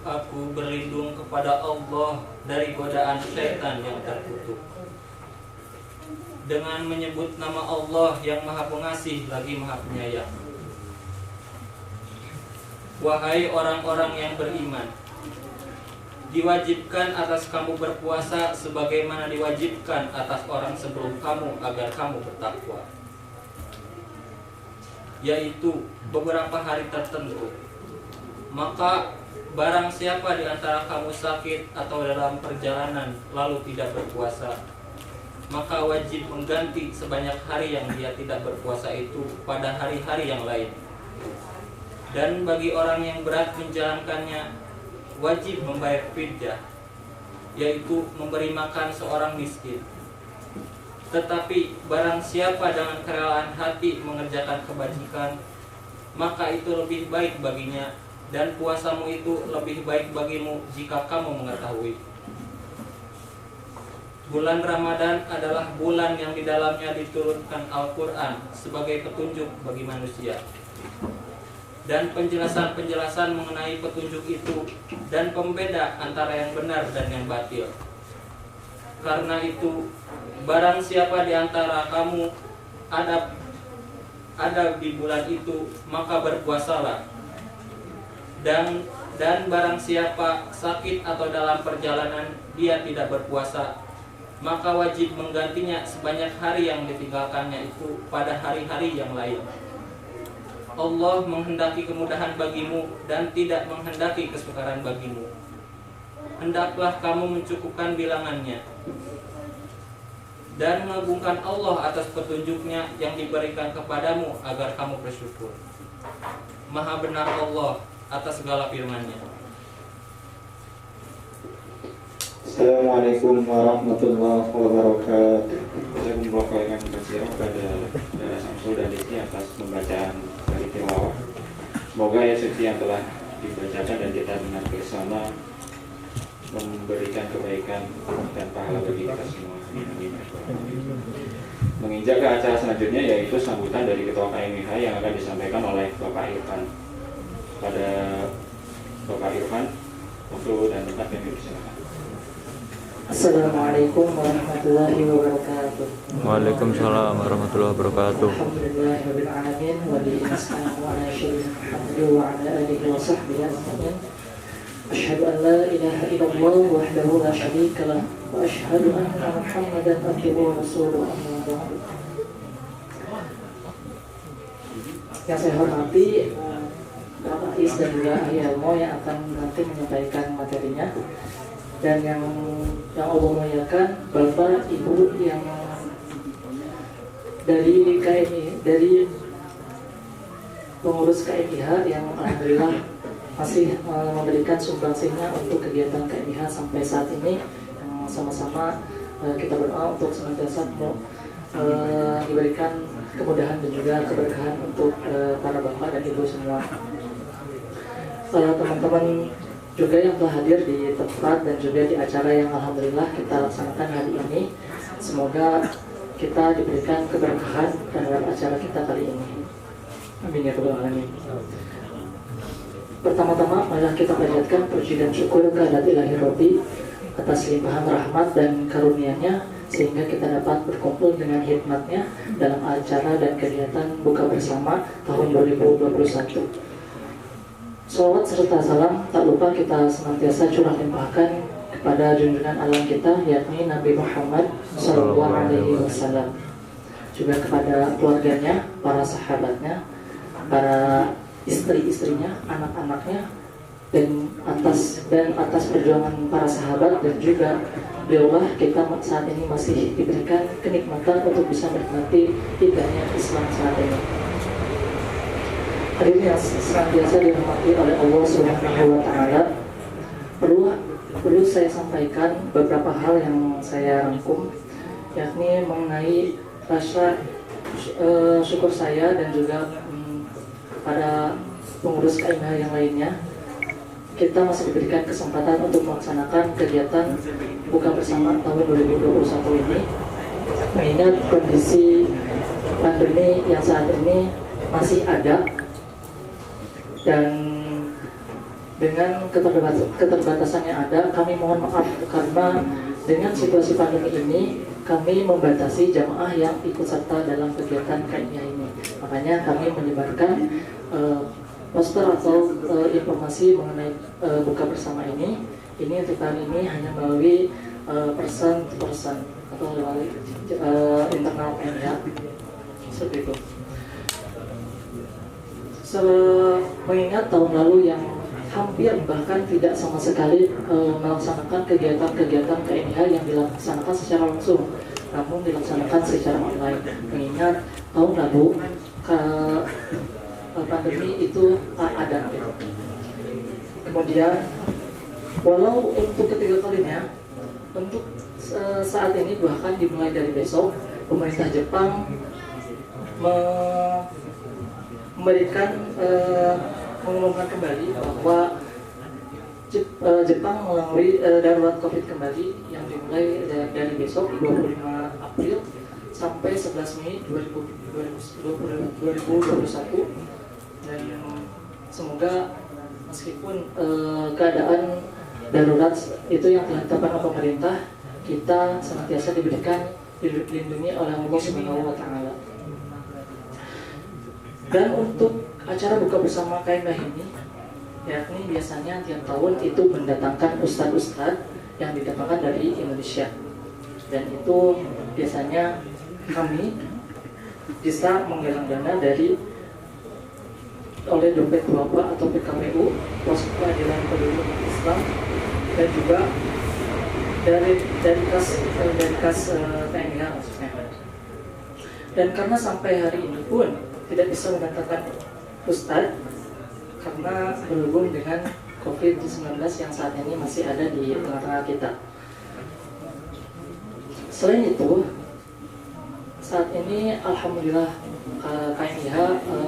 Aku berlindung kepada Allah dari godaan syaitan yang terkutuk, dengan menyebut nama Allah yang Maha Pengasih lagi Maha Penyayang. Wahai orang-orang yang beriman, diwajibkan atas kamu berpuasa sebagaimana diwajibkan atas orang sebelum kamu agar kamu bertakwa, yaitu beberapa hari tertentu. Maka barang siapa di antara kamu sakit atau dalam perjalanan lalu tidak berpuasa, maka wajib mengganti sebanyak hari yang dia tidak berpuasa itu pada hari-hari yang lain. Dan bagi orang yang berat menjalankannya, wajib membayar fidyah, yaitu memberi makan seorang miskin. Tetapi barang siapa dengan kerelaan hati mengerjakan kebajikan, maka itu lebih baik baginya, dan puasamu itu lebih baik bagimu jika kamu mengetahui. Bulan Ramadan adalah bulan yang di dalamnya diturunkan Al-Quran sebagai petunjuk bagi manusia, dan penjelasan-penjelasan mengenai petunjuk itu dan pembeda antara yang benar dan yang batil. Karena itu, barang siapa di antara kamu ada di bulan itu, maka berpuasalah. Dan barang siapa sakit atau dalam perjalanan dia tidak berpuasa, maka wajib menggantinya sebanyak hari yang ditinggalkannya itu pada hari-hari yang lain. Allah menghendaki kemudahan bagimu dan tidak menghendaki kesukaran bagimu. Hendaklah kamu mencukupkan bilangannya dan mengagungkan Allah atas petunjuknya yang diberikan kepadamu agar kamu bersyukur. Maha benar Allah atas segala firman-Nya. Assalamualaikum warahmatullahi wabarakatuh. Saya membawakan kasih kepada Samsul dan Rizky atas pembacaan dari tilawah. Semoga ya suci yang telah dibacakan dan kita dengar bersama memberikan kebaikan dan pahala bagi kita semua. Amin. Menginjak ke acara selanjutnya, yaitu sambutan dari Ketua KMIH yang akan disampaikan oleh Bapak Irfan. Pada Bapak Irfan, waktu dan tempat yang dipersilakan. Assalamualaikum warahmatullahi wabarakatuh. Waalaikumsalam warahmatullahi wabarakatuh. Alhamdulillahirabbil alamin wa bihi nasta'inu ala syarri Muhammadin wa ala alihi wa sahbihi ajma'in. Asyhadu an la ilaha illallah wahdahu la syarika lah wa asyhadu anna Muhammadan abduhu wa rasuluhu amma ba'du. Yang saya hormati Bapak Is dan juga Ahli Ilmu yang akan nanti menyampaikan materinya, dan yang Allah muliakan Bapak Ibu yang dari KMI, dari pengurus KMIH yang alhamdulillah masih memberikan sumbangsinya untuk kegiatan KMIH sampai saat ini, yang sama-sama kita berdoa untuk senantiasa diberikan kemudahan dan juga keberkahan untuk para bapak dan ibu semua. Teman-teman juga yang telah hadir di tempat dan juga di acara yang alhamdulillah kita laksanakan hari ini, semoga kita diberikan keberkahan terhadap acara kita kali ini. Amin ya rabbal alamin. Pertama-tama marilah kita panjatkan puji dan syukur kehadirat Ilahi Rabbi atas limpahan rahmat dan karunia-Nya sehingga kita dapat berkumpul dengan hikmatnya dalam acara dan kegiatan buka bersama tahun 2021. Salawat serta salam tak lupa kita senantiasa curah limpahkan kepada junjungan alam kita, yakni Nabi Muhammad SAW. Juga kepada keluarganya, para sahabatnya, para istri-istrinya, anak-anaknya, dan atas perjuangan para sahabat, dan juga beliaulah kita saat ini masih diberikan kenikmatan untuk bisa menikmati indahnya Islam saat ini. Hadirin yang senantiasa dirahmati oleh Allah Subhanahu wa Ta'ala, perlu saya sampaikan beberapa hal yang saya rangkum, yakni mengenai rasa syukur saya dan juga pada pengurus KMH yang lainnya. Kita masih diberikan kesempatan untuk melaksanakan kegiatan buka bersama tahun 2021 ini, mengingat kondisi pandemi yang saat ini masih ada, dan dengan keterbatasan yang ada, kami mohon maaf karena dengan situasi pandemi ini kami membatasi jamaah yang ikut serta dalam kegiatan KMH ini. Makanya kami menyebarkan poster atau informasi mengenai buka bersama ini untuk kali ini hanya melalui person to person atau melalui internal KMH, seperti itu. Mengingat tahun lalu yang hampir bahkan tidak sama sekali melaksanakan kegiatan-kegiatan KMH yang dilaksanakan secara langsung, namun dilaksanakan secara online. Mengingat tahun lalu pandemi itu ada. Kemudian, walau untuk ketiga kalinya, untuk saat ini bahkan dimulai dari besok, pemerintah Jepang mengumumkan kembali bahwa Jepang melalui darurat COVID kembali yang dimulai dari besok 25 April sampai 11 Mei 2021, dan semoga meskipun keadaan darurat itu yang ditetapkan oleh pemerintah, kita senantiasa diberikan dilindungi oleh Allah Subhanahu wa Ta'ala. Dan untuk acara buka bersama KMH ini, yakni biasanya tiap tahun itu mendatangkan ustadz-ustadz yang didatangkan dari Indonesia, dan itu biasanya kami bisa menggalang dana oleh dompet Bapak atau PKPU, Pos Keadilan Penduduk Islam, dan juga dari kas KMH maksudnya. Dan karena sampai hari ini pun tidak bisa mendatangkan ustadz karena berhubung dengan COVID-19 yang saat ini masih ada di tengah-tengah kita. Selain itu, saat ini alhamdulillah KMH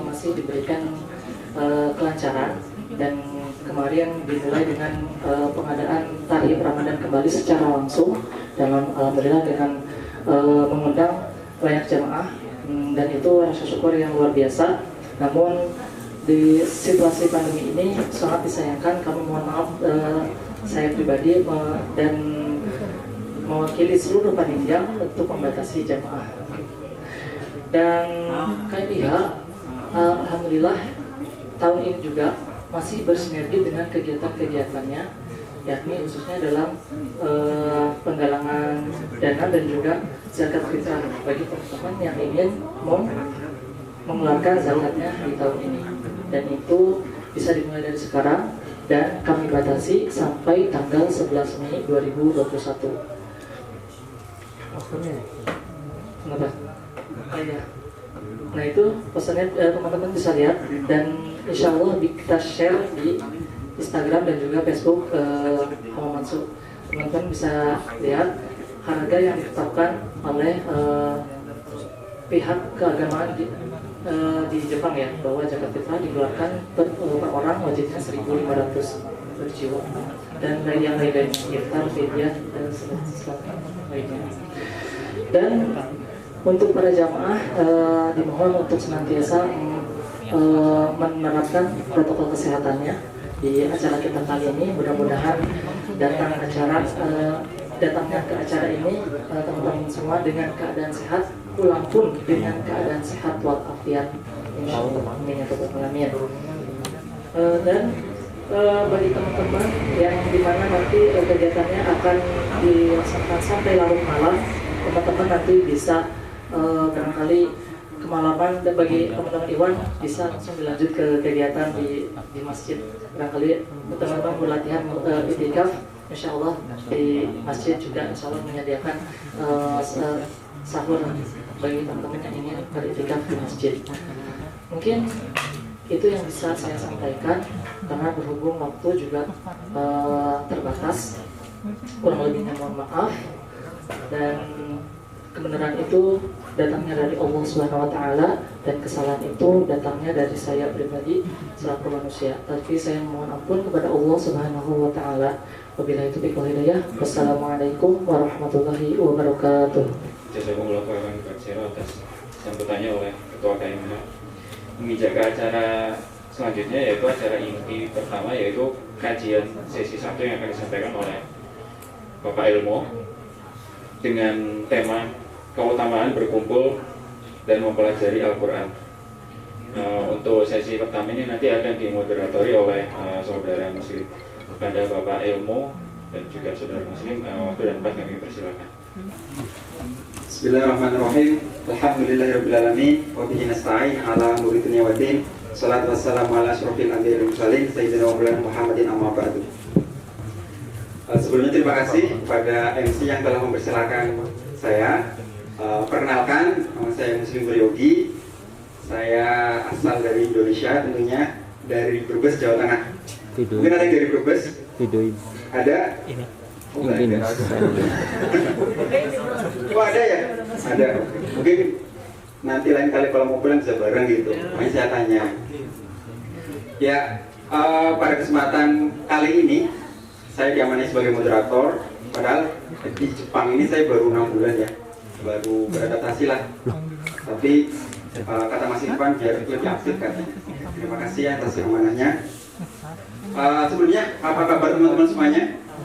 masih diberikan kelancaran, dan kemarin dimulai dengan pengadaan tarif Ramadan kembali secara langsung, dan alhamdulillah dengan mengundang banyak jamaah, dan itu rasa syukur yang luar biasa. Namun di situasi pandemi ini sangat disayangkan, kami mohon maaf, saya pribadi dan mewakili seluruh panitia untuk membatasi jamaah. Dan KMH alhamdulillah tahun ini juga masih bersinergi dengan kegiatan-kegiatannya, yakni khususnya dalam penggalangan dana dan juga zakat fitrah bagi teman-teman yang ingin mengeluarkan zakatnya di tahun ini. Dan itu bisa dimulai dari sekarang, dan kami batasi sampai tanggal 11 Mei 2021. Kenapa? Ya. Nah itu pesannya, teman-teman bisa lihat, dan insya Allah kita share di Instagram dan juga Facebook Hamamatsu. Teman-teman bisa lihat harga yang ditetapkan oleh pihak keagamaan di Jepang ya, bahwa zakat fitrah dikeluarkan per orang wajibnya 1.500 per jiwa, dan yang lainnya iftar, fidyah, dan lainnya. Dan untuk para jamaah dimohon untuk senantiasa menerapkan protokol kesehatannya di acara kita kali ini. Mudah-mudahan datangnya ke acara ini teman-teman semua dengan keadaan sehat, pulang pun dengan keadaan sehat walafiat, insyaallah. Amin ya rabbal alamin. Dan bagi teman-teman yang dimana nanti kegiatannya akan dilaksanakan sampai larut malam. Teman-teman nanti bisa barangkali kemalaman, dan bagi teman-teman Iwan bisa langsung dilanjut ke kegiatan di masjid. Barangkali teman-teman berlatihan itikaf, insya Allah di masjid juga insya Allah menyediakan sahur bagi teman-teman yang ingin beritikaf di masjid. Mungkin itu yang bisa saya sampaikan karena berhubung waktu juga terbatas. Kurang lebihnya mohon maaf, dan kebenaran itu datangnya dari Allah Subhanahu wa taala dan kesalahan itu datangnya dari saya pribadi selaku manusia. Tapi saya mohon ampun kepada Allah Subhanahu wa taala. Wabillahi taufiq wal hidayah. Wassalamualaikum warahmatullahi wabarakatuh. Jazakumullah khairan katsiran atas sambutannya oleh Ketua KMH. Menginjak ke acara selanjutnya, yaitu acara inti pertama, yaitu kajian sesi 1 yang akan disampaikan oleh Bapak Ilmu dengan tema keutamaan berkumpul dan mempelajari Al-Quran. Untuk sesi pertama ini nanti akan dimoderatori oleh saudara muslim kepada Bapak Ilmu dan juga saudara muslim. Waktu dan tempat kami persilakan. Bismillahirrahmanirrahim. Alhamdulillahirabbil alamin wa bihi nasta'in ala umuri dunya waddin. Shalatu wassalamu ala asyrofil anbiya'i wal mursalin sayyidina wa maulana Muhammadin amma ba'du. Sebelumnya terima kasih kepada MC yang telah mempersilakan saya. Perkenalkan, nama saya Muslim Beryogi. Saya asal dari Indonesia, tentunya dari Brebes, Jawa Tengah. Mungkin ada yang dari Brebes? Ada? Oh, Ini. ada. Oh, ada ya? Ada. Mungkin nanti lain kali kalau mau pulang bisa bareng gitu. Makanya saya tanya. Ya, pada kesempatan kali ini saya diamanai sebagai moderator. Padahal di Jepang ini saya baru 6 bulan ya, baru beradaptasi lah. Tapi kata Mas Irfan biar lebih aktif katanya. Terima kasih atas amanahnya. Sebelumnya apa kabar teman-teman semuanya?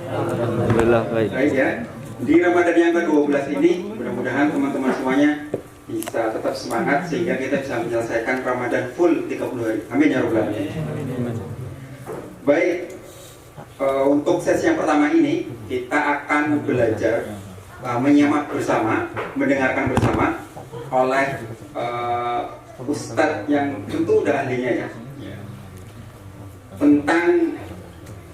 Alhamdulillah baik. Baik ya. Di Ramadan yang ke-12 ini mudah-mudahan teman-teman semuanya bisa tetap semangat sehingga kita bisa menyelesaikan Ramadan full 30 hari. Amin ya rabbal alamin. Baik. Untuk sesi yang pertama ini kita akan belajar menyimak bersama, mendengarkan bersama oleh Ustadz yang tentu udah ahlinya ya, tentang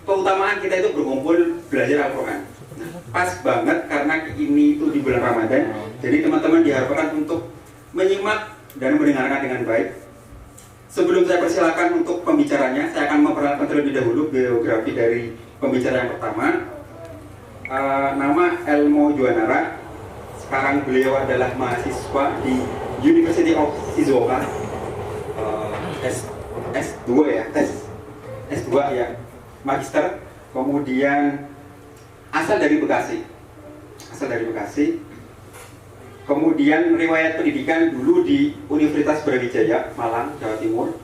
keutamaan kita itu berkumpul belajar Al-Quran. Nah, pas banget karena ini itu di bulan Ramadan, jadi teman-teman diharapkan untuk menyimak dan mendengarkan dengan baik. Sebelum saya persilakan untuk pembicaranya, saya akan memperkenalkan terlebih dahulu biografi dari pembicara yang pertama. Nama Elmo Juanara. Sekarang beliau adalah mahasiswa di University of Shizuoka, S2 ya, S2 ya, magister. Kemudian asal dari Bekasi. Kemudian riwayat pendidikan dulu di Universitas Brawijaya, Malang, Jawa Timur.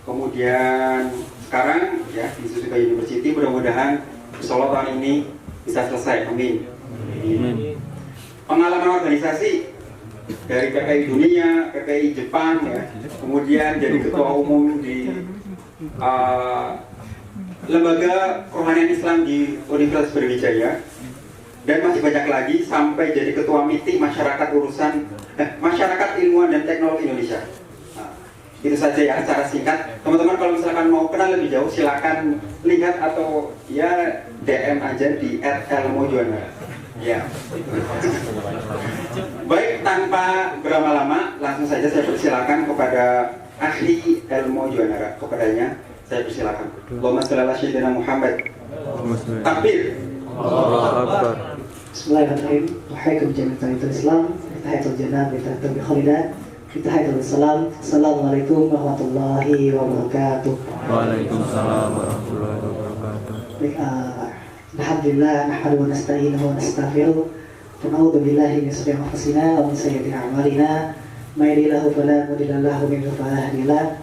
Kemudian sekarang ya di Suzuka University, mudah-mudahan insyaallah tahun ini bisa selesai. Amin. Pengalaman organisasi dari PPI Dunia, PPI Jepang ya. Kemudian jadi ketua umum di Lembaga Kerohanian Islam di Universitas Brawijaya. Dan masih banyak lagi sampai jadi ketua MITI Masyarakat Ilmuwan dan Teknologi Indonesia. Nah, itu saja ya secara singkat. Teman-teman kalau misalkan mau kenal lebih jauh silakan lihat atau ya DM aja di @elmojuana. Ya. Baik, tanpa berlama-lama langsung saja saya persilakan kepada ahli Elmo Juanara. Kepadanya saya persilakan. Allahumma shalli ala sayyidina Muhammad. Takbir. Allahu Akbar. Bismillahirrahmanirrahim. Wahaikum jami'atul Islam. Tahiyatul jannah bi tahiyatul khalidat. Tahiyatul salam. Assalamualaikum warahmatullahi wabarakatuh. Waalaikumsalam warahmatullahi wabarakatuh. Baik, alhamdulillah nahmaduhu wa nasta'inuhu wa nastaghfiruh. Wa na'udzu billahi min shururi anfusina wa min sayyiati a'malina. May yahdihillahu fala mudilla lahu wa may yudlil fala hadiya lahu.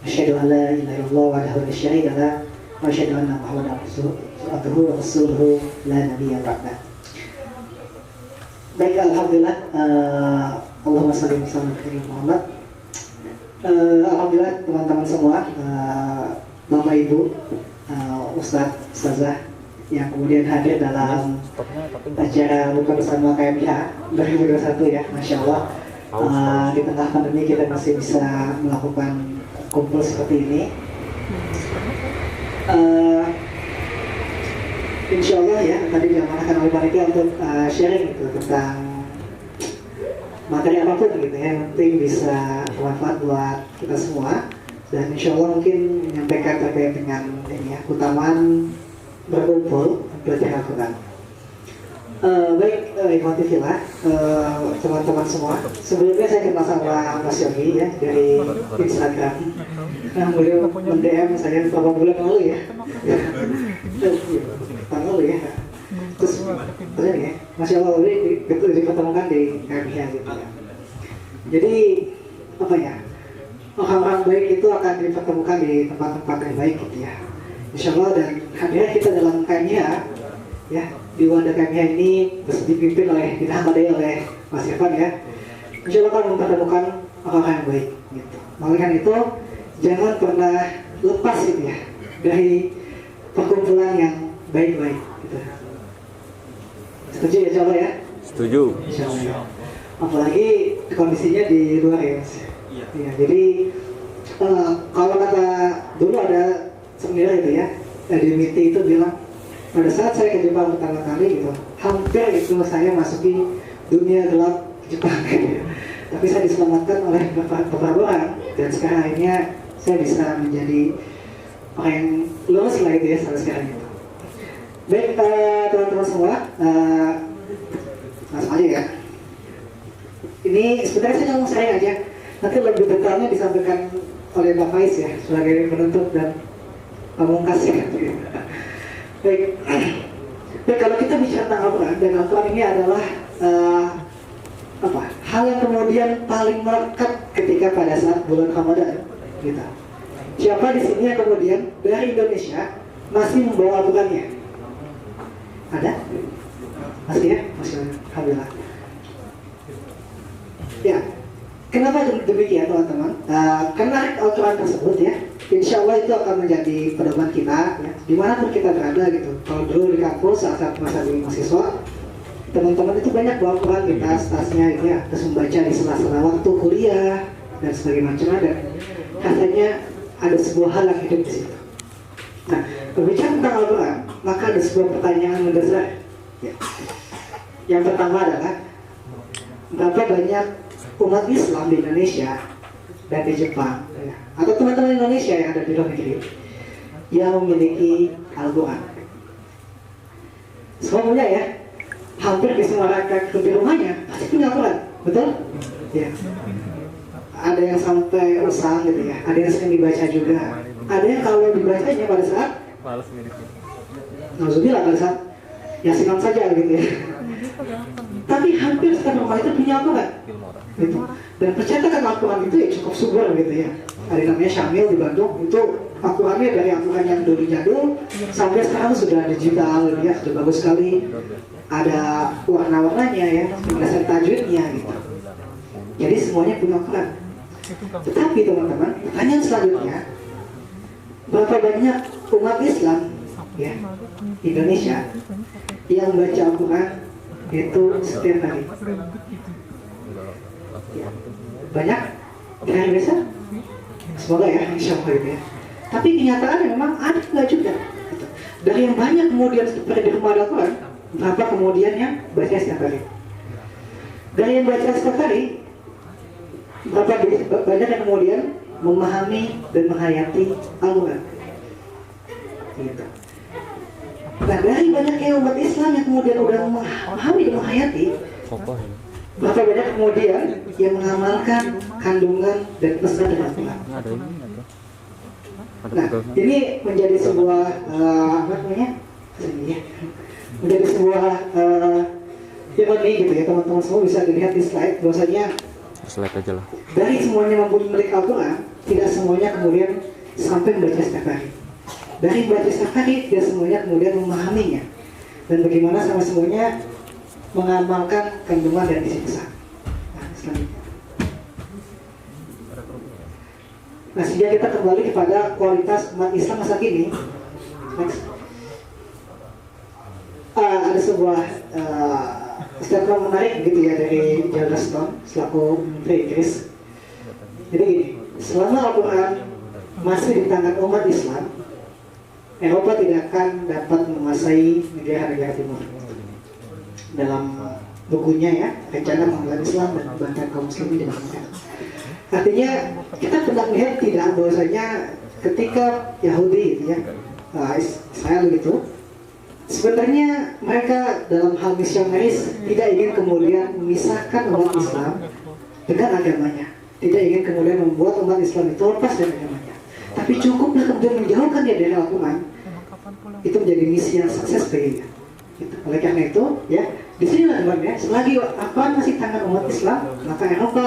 Asyhadu an la ilaha illallah wahdahu la syarika lahu wa asyhadu anna Muhammadan abduhu wa rasuluhu la nabiyya ba'dah. Baik, alhamdulillah, Allahumma shalli wa sallim ala Muhammad. Alhamdulillah teman-teman semua, Bapak Ibu, Ustazah yang kemudian hadir dalam acara buka bersama KMIH 2021 ya, Masya Allah. Di tengah pandemi kita masih bisa melakukan kumpul seperti ini. Insya Allah ya, tadi diamanahkan oleh panitia untuk sharing gitu tentang materi apapun gitu ya, yang penting bisa bermanfaat buat kita semua. Dan insya Allah mungkin menyampaikan terkait dengan ini ya, keutamaan berkumpul belajar Al-Quran. Baik, ikhwati fillah, teman-teman semua. Sebelumnya saya kenal sama Mas Yogi ya dari Instagram. Nah, beliau mendm saya beberapa bulan lalu ya. Tahun lalu ya. Terus ya, Masya Allah diketemukan di KMIH gitu ya. Jadi apa ya? Orang-orang baik itu akan dipertemukan di tempat-tempat yang baik gitu ya. Insya Allah, dan hadirnya kita dalam KMIH ya, di wadah KMIH ini dipimpin dihamdai oleh Mas Irfan ya. Insya Allah akan mempertemukan orang-orang yang baik gitu. Makanya itu jangan pernah lepas gitu ya dari perkumpulan yang baik-baik gitu. Setuju ya, insya Allah ya? Setuju. Insya Allah ya. Apalagi kondisinya di luar ya Mas. Ya, jadi kalau kata dulu ada senior itu ya, di MITI itu bilang, pada saat saya ke Jepang pertama kali gitu, hampir itu saya masuki dunia gelap Jepang gitu. Tapi saya diselamatkan oleh beberapa orang, dan sekarang akhirnya saya bisa menjadi orang yang lulus lah itu ya sampai sekarang itu. Baik teman-teman semua, langsung aja ya. Ini sebenarnya saya ngomong sharing aja. Nanti lebih detailnya disampaikan oleh Pak Faiz ya, sebagai penutup dan pamungkas ya. Baik, kalau kita bicara tentang Al-Quran, dan Al-Quran ini adalah hal yang kemudian paling melekat ketika pada saat bulan Ramadan gitu. Siapa di sini yang kemudian dari Indonesia masih membawa Al-Qurannya? Ada? Masih ya? Masih, alhamdulillah. Ya. Kenapa demikian teman-teman? Karena Al-Quran tersebut ya, insya Allah itu akan menjadi pedoman kita ya, dimanapun kita berada gitu. Kalau dulu di kampus saat masa di mahasiswa, teman-teman itu banyak bawa Al-Quran di tas-tasnya gitu ya, terus membaca di sela-sela waktu kuliah dan sebagainya macam ada. Rasanya ada sebuah hal yang hidup di situ. Nah, berbicara tentang Al-Quran, maka ada sebuah pertanyaan mendasar. Ya. Yang pertama adalah berapa banyak umat Islam di Indonesia dan di Jepang ya, atau teman-teman Indonesia yang ada di luar negeri yang memiliki Al-Quran? Semuanya ya, hampir di semua rakyat di rumahnya pasti punya Al-Quran, betul? Ya. Ada yang sampai usang gitu ya, ada yang sering dibaca juga, ada yang kalau dibacanya pada saat nauzubillah pada saat yasinan saja gitu ya. Tapi hampir setiap rumah itu punya Al-Quran gitu. Dan percetakan Al-Quran itu ya cukup subur gitu ya. Ada namanya Syamil di Bandung, itu Al-Qurannya dari Al-Quran yang dulu jadul sampai sekarang sudah digital gitu ya, sudah bagus sekali. Ada warna-warnanya ya, berdasarkan tajwidnya gitu. Jadi semuanya punya Al-Quran. Tetapi teman-teman, pertanyaan selanjutnya, berapa banyak umat Islam ya Indonesia yang baca Al-Quran itu setiap hari? Ya. Banyak? Dengan biasa? Semoga ya, insya Allah gitu ya. Tapi kenyataannya memang ada nggak juga gitu. Dari yang banyak kemudian seperti di rumah Al-Quran, berapa kemudian yang baca setiap hari? Dari yang baca setiap hari, berapa banyak yang kemudian memahami dan menghayati Al-Quran? Gitu. Nah, dari banyaknya umat Islam yang kemudian udah memahami dan menghayati, berapa banyak kemudian yang mengamalkan kandungan dan pesan dari Al-Quran? Nah, ini menjadi sebuah menjadi sebuah ironi gitu ya, teman-teman semua bisa dilihat di slide bahwasanya aja lah. Dari semuanya mampu memiliki Al-Quran, tidak semuanya kemudian sampai membaca setiap hari. Dari membaca setiap hari, tidak semuanya kemudian memahaminya. Dan bagaimana sama semuanya mengamalkan kandungan dan isi pesan. Nah, selanjutnya. Nah, sehingga kita kembali kepada kualitas umat Islam masa kini. Next. Ada sebuah statement menarik gitu ya dari John Stone selaku Menteri Inggris. Jadi gini, selama Al-Quran masih di tangan umat Islam, Eropa tidak akan dapat menguasai negara-negara timur. Dalam bukunya ya, rencana pengelolaan Islam dan bantuan kaum muslimin di Indonesia. Artinya kita pernah melihat tidak bahwasanya ketika Yahudi gitu ya, Israel gitu, sebenarnya mereka dalam hal misionaris tidak ingin kemudian memisahkan umat Islam dengan agamanya, tidak ingin kemudian membuat umat Islam itu lepas dari agamanya, tapi cukuplah kemudian menjauhkan dia dari Al-Quran. Itu menjadi misi yang sukses baginya. Gitu. Oleh karena itu, ya di sini sebenarnya selagi Al-Quran masih tangan umat Islam, maka Eropa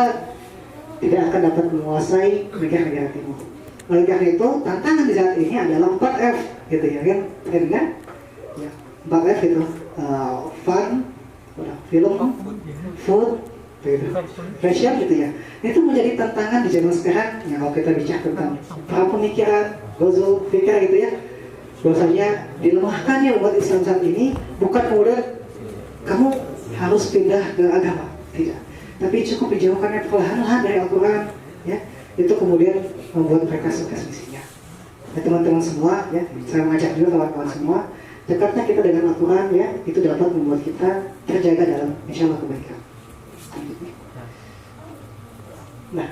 tidak akan dapat menguasai negara-negara timur. Oleh karena itu, tantangan di saat ini adalah 4F, gitu ya kan? Ya, 4F itu fun, film, food, gitu. Fashion gitu ya. Itu menjadi tantangan di zaman sekarang. Ya kalau kita bicara tentang para pemikiran, gozo, fikir gitu ya. Bahwasanya dilemahkannya umat Islam saat ini bukan kemudian kamu harus pindah ke agama, tidak. Tapi cukup dijauhkannya perlahan-lahan dari Al-Quran, ya. Itu kemudian membuat mereka sukses misinya. Ya, teman-teman semua, ya, saya mengajak juga kawan-kawan semua, dekatnya kita dengan Al-Quran, ya, itu dapat membuat kita terjaga dalam insya Allah kebaikan. Nah,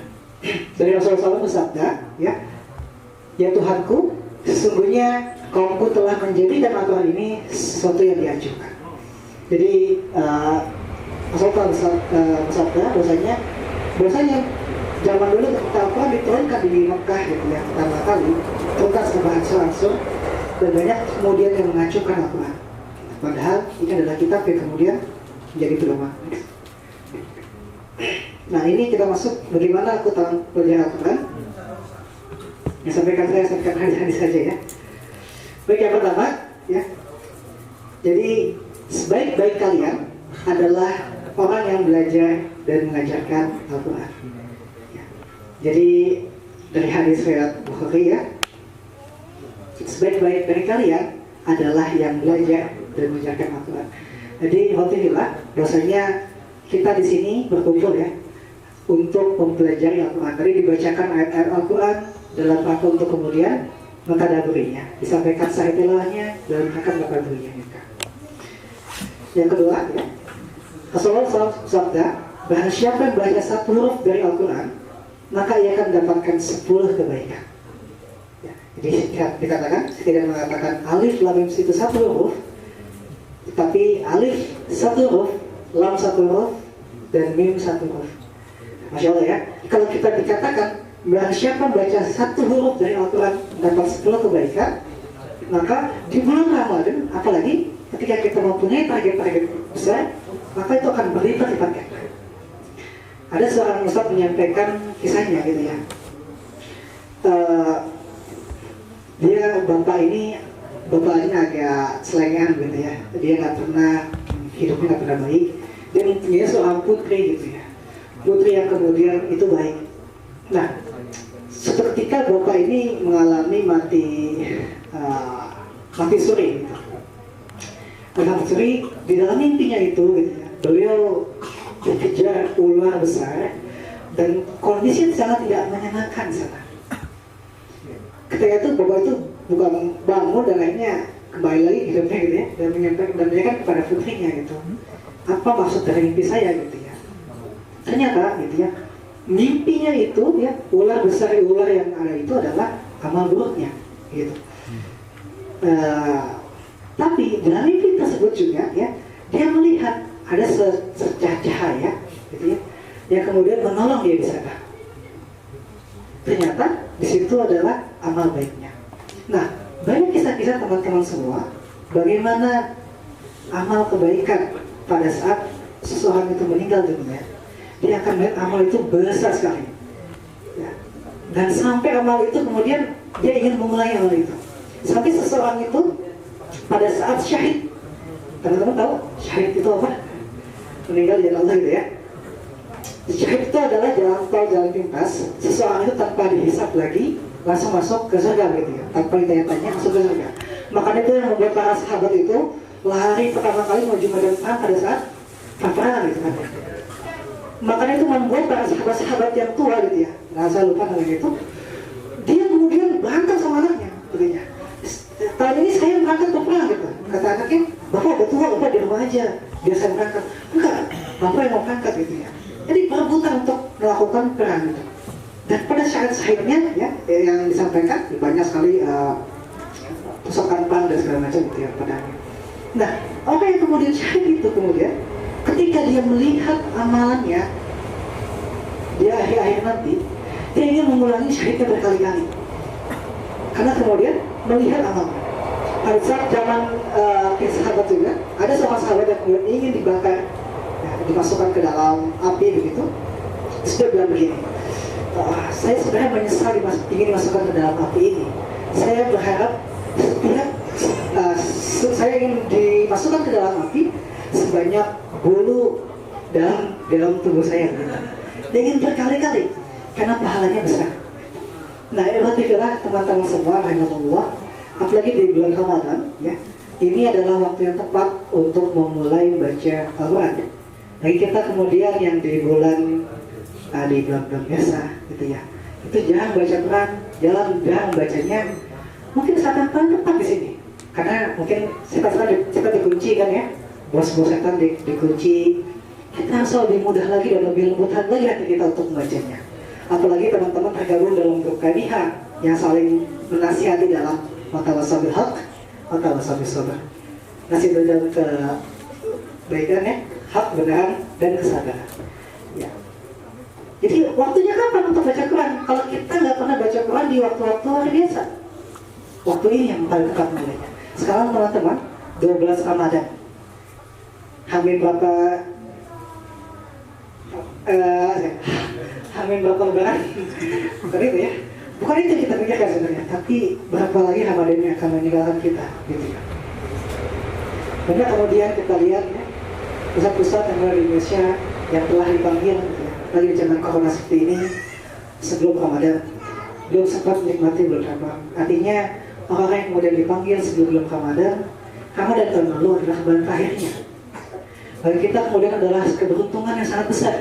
dari Rasulullah SAW bersabda, ya Tuhanku, sesungguhnya kaumku telah menjadikan Al-Quran ini sesuatu yang diajukan. Jadi Rasulullah bersabda bahwasanya zaman dulu ketika Al-Quran diturunkan di Mekah gitu ya, pertama kali turunkan secara langsung dan banyak kemudian yang mengacukan Al-Quran. Padahal ini adalah kitab yang kemudian menjadi pedoman. Nah ini kita masuk bagaimana aku tahu belajar Al-Quran. Yang sampaikan hadis saja ya. Baik, yang pertama ya. Jadi sebaik-baik kalian adalah orang yang belajar dan mengajarkan Al-Quran. Ya. Jadi dari hadis riwayat Bukhari ya, sebaik-baik dari kalian adalah yang belajar dan mengajarkan Al-Quran. Jadi alhamdulillah bahwasanya kita di sini berkumpul ya untuk mempelajari Al-Quran. Tadi dibacakan ayat-ayat Al-Quran dalam rangka untuk kemudian mentadaburinya, disampaikan sahih tilawahnya dalam rangka mentadaburinya. Yang kedua, ya, Rasulullah SAW bersabda, bahwa siapa yang belajar satu huruf dari Al-Quran, maka ia akan mendapatkan 10 kebaikan. Ya, jadi dikatakan, tidak mengatakan alif lam mim itu satu huruf, tetapi alif satu huruf, lam satu huruf, dan mim satu huruf. Masya Allah ya. Kalau kita dikatakan bahwa siapa baca satu huruf dari Al-Quran dapat 10 kebaikan, maka di bulan Ramadan, apalagi ketika kita mempunyai target-target besar, maka itu akan berlipat-lipat ganda. Ada seorang ustadz menyampaikan kisahnya gitu ya. Dia bapak ini agak selengean gitu ya. Dia nggak pernah, hidupnya nggak pernah baik. Dia mempunyai seorang putri gitu ya. Putri yang kemudian itu baik. Nah, seketika bapak ini mengalami mati suri gitu. Mati suri di dalam mimpinya itu gitu ya, beliau dikejar ular besar dan kondisi sangat tidak menyenangkan sana. Ketika itu bapak itu bukan bangun dan akhirnya kembali lagi hidupnya gitu ya, dan menyampaikan kepada putrinya gitu, apa maksud dari mimpi saya gitu ya. Ternyata gitu ya, mimpinya itu ya, ular besar ular yang ada itu adalah amal buruknya gitu. Tapi dalam mimpi tersebut juga ya, dia melihat ada secercah cahaya gitu ya, yang kemudian menolong dia di sana. Ternyata di situ adalah amal baiknya. Nah, banyak kisah-kisah teman-teman semua bagaimana amal kebaikan pada saat seseorang itu meninggal dunia, dia akan melihat amal itu besar sekali ya. Dan sampai amal itu kemudian dia ingin memulai amal itu, sampai seseorang itu pada saat syahid, teman-teman tahu syahid itu apa? Meninggal di jalan Allah gitu ya. Syahid itu adalah jalan tol, jalan pintas. Seseorang itu tanpa dihisap lagi langsung masuk ke surga gitu ya, tanpa ditanya-tanya masuk ke surga. Makanya itu yang membuat para sahabat itu lari pertama kali menuju medan perang pada saat peperangan gitu kan. Makanya itu membuat para sahabat-sahabat yang tua gitu ya, nah saya lupa namanya itu, dia kemudian berangkat sama anaknya gitu ya. Tahun ini saya berangkat ke perang gitu, kata anaknya, bapak udah tua, bapak di rumah aja, biar saya berangkat. Enggak, bapak yang mau berangkat gitu ya. Jadi perebutan untuk melakukan perang gitu. Dan pada syahid-syahidnya ya, yang disampaikan banyak sekali tusukan perang dan segala macam gitu ya padanya. Nah, orang yang kemudian syahid itu kemudian ketika dia melihat amalannya di akhir-akhir nanti, dia ingin mengulangi syahidnya berkali-kali. Karena kemudian melihat amalnya. Pada saat zaman sahabat juga, ada seorang sahabat yang kemudian ingin dibakar, ya, dimasukkan ke dalam api begitu. Terus dia bilang begini, saya sebenarnya menyesal ingin dimasukkan ke dalam api ini. Saya berharap saya ingin dimasukkan ke dalam api sebanyak bulu dalam tubuh saya. Dia ingin berkali-kali karena pahalanya besar. Nah, ikhwatifillah teman-teman semua, rahimahullah, apalagi di bulan Ramadan, ya, ini adalah waktu yang tepat untuk memulai baca Al-Quran. Bagi kita kemudian yang di bulan biasa, gitu ya, itu jarang baca Quran, jarang bacanya. Mungkin saat yang paling tepat di sini, karena mungkin kita dikunci kan ya, bos-bos setan dikunci. Kita harus lebih mudah lagi dan lebih lembutkan lagi hati kita untuk membacanya. Apalagi teman-teman tergabung dalam grup KBH yang saling menasihati dalam watawasabil haq, watawasabil sabr. Nasihat dalam kebaikan ya, hak, benar, dan kesabaran. Ya. Jadi waktunya kapan untuk baca Quran? Kalau kita nggak pernah baca Quran di waktu-waktu hari biasa, waktu ini yang paling tepat mulainya. Sekarang teman-teman, 12 Ramadan. Hamil berapa? Hamil berapa lebaran? Bukan itu ya. Bukan itu yang kita pikirkan sebenarnya. Tapi berapa lagi Ramadan yang akan meninggalkan kita, gitu ya. Banyak kemudian kita lihat ya, pusat-pusat yang ada di Indonesia yang telah dipanggil, gitu ya, lagi di zaman corona seperti ini sebelum Ramadan, belum sempat menikmati bulan Ramadan. Artinya orang-orang yang kemudian dipanggil sebelum bulan Ramadan tahun lalu adalah bulan terakhirnya. Bagi kita kemudian adalah keberuntungan yang sangat besar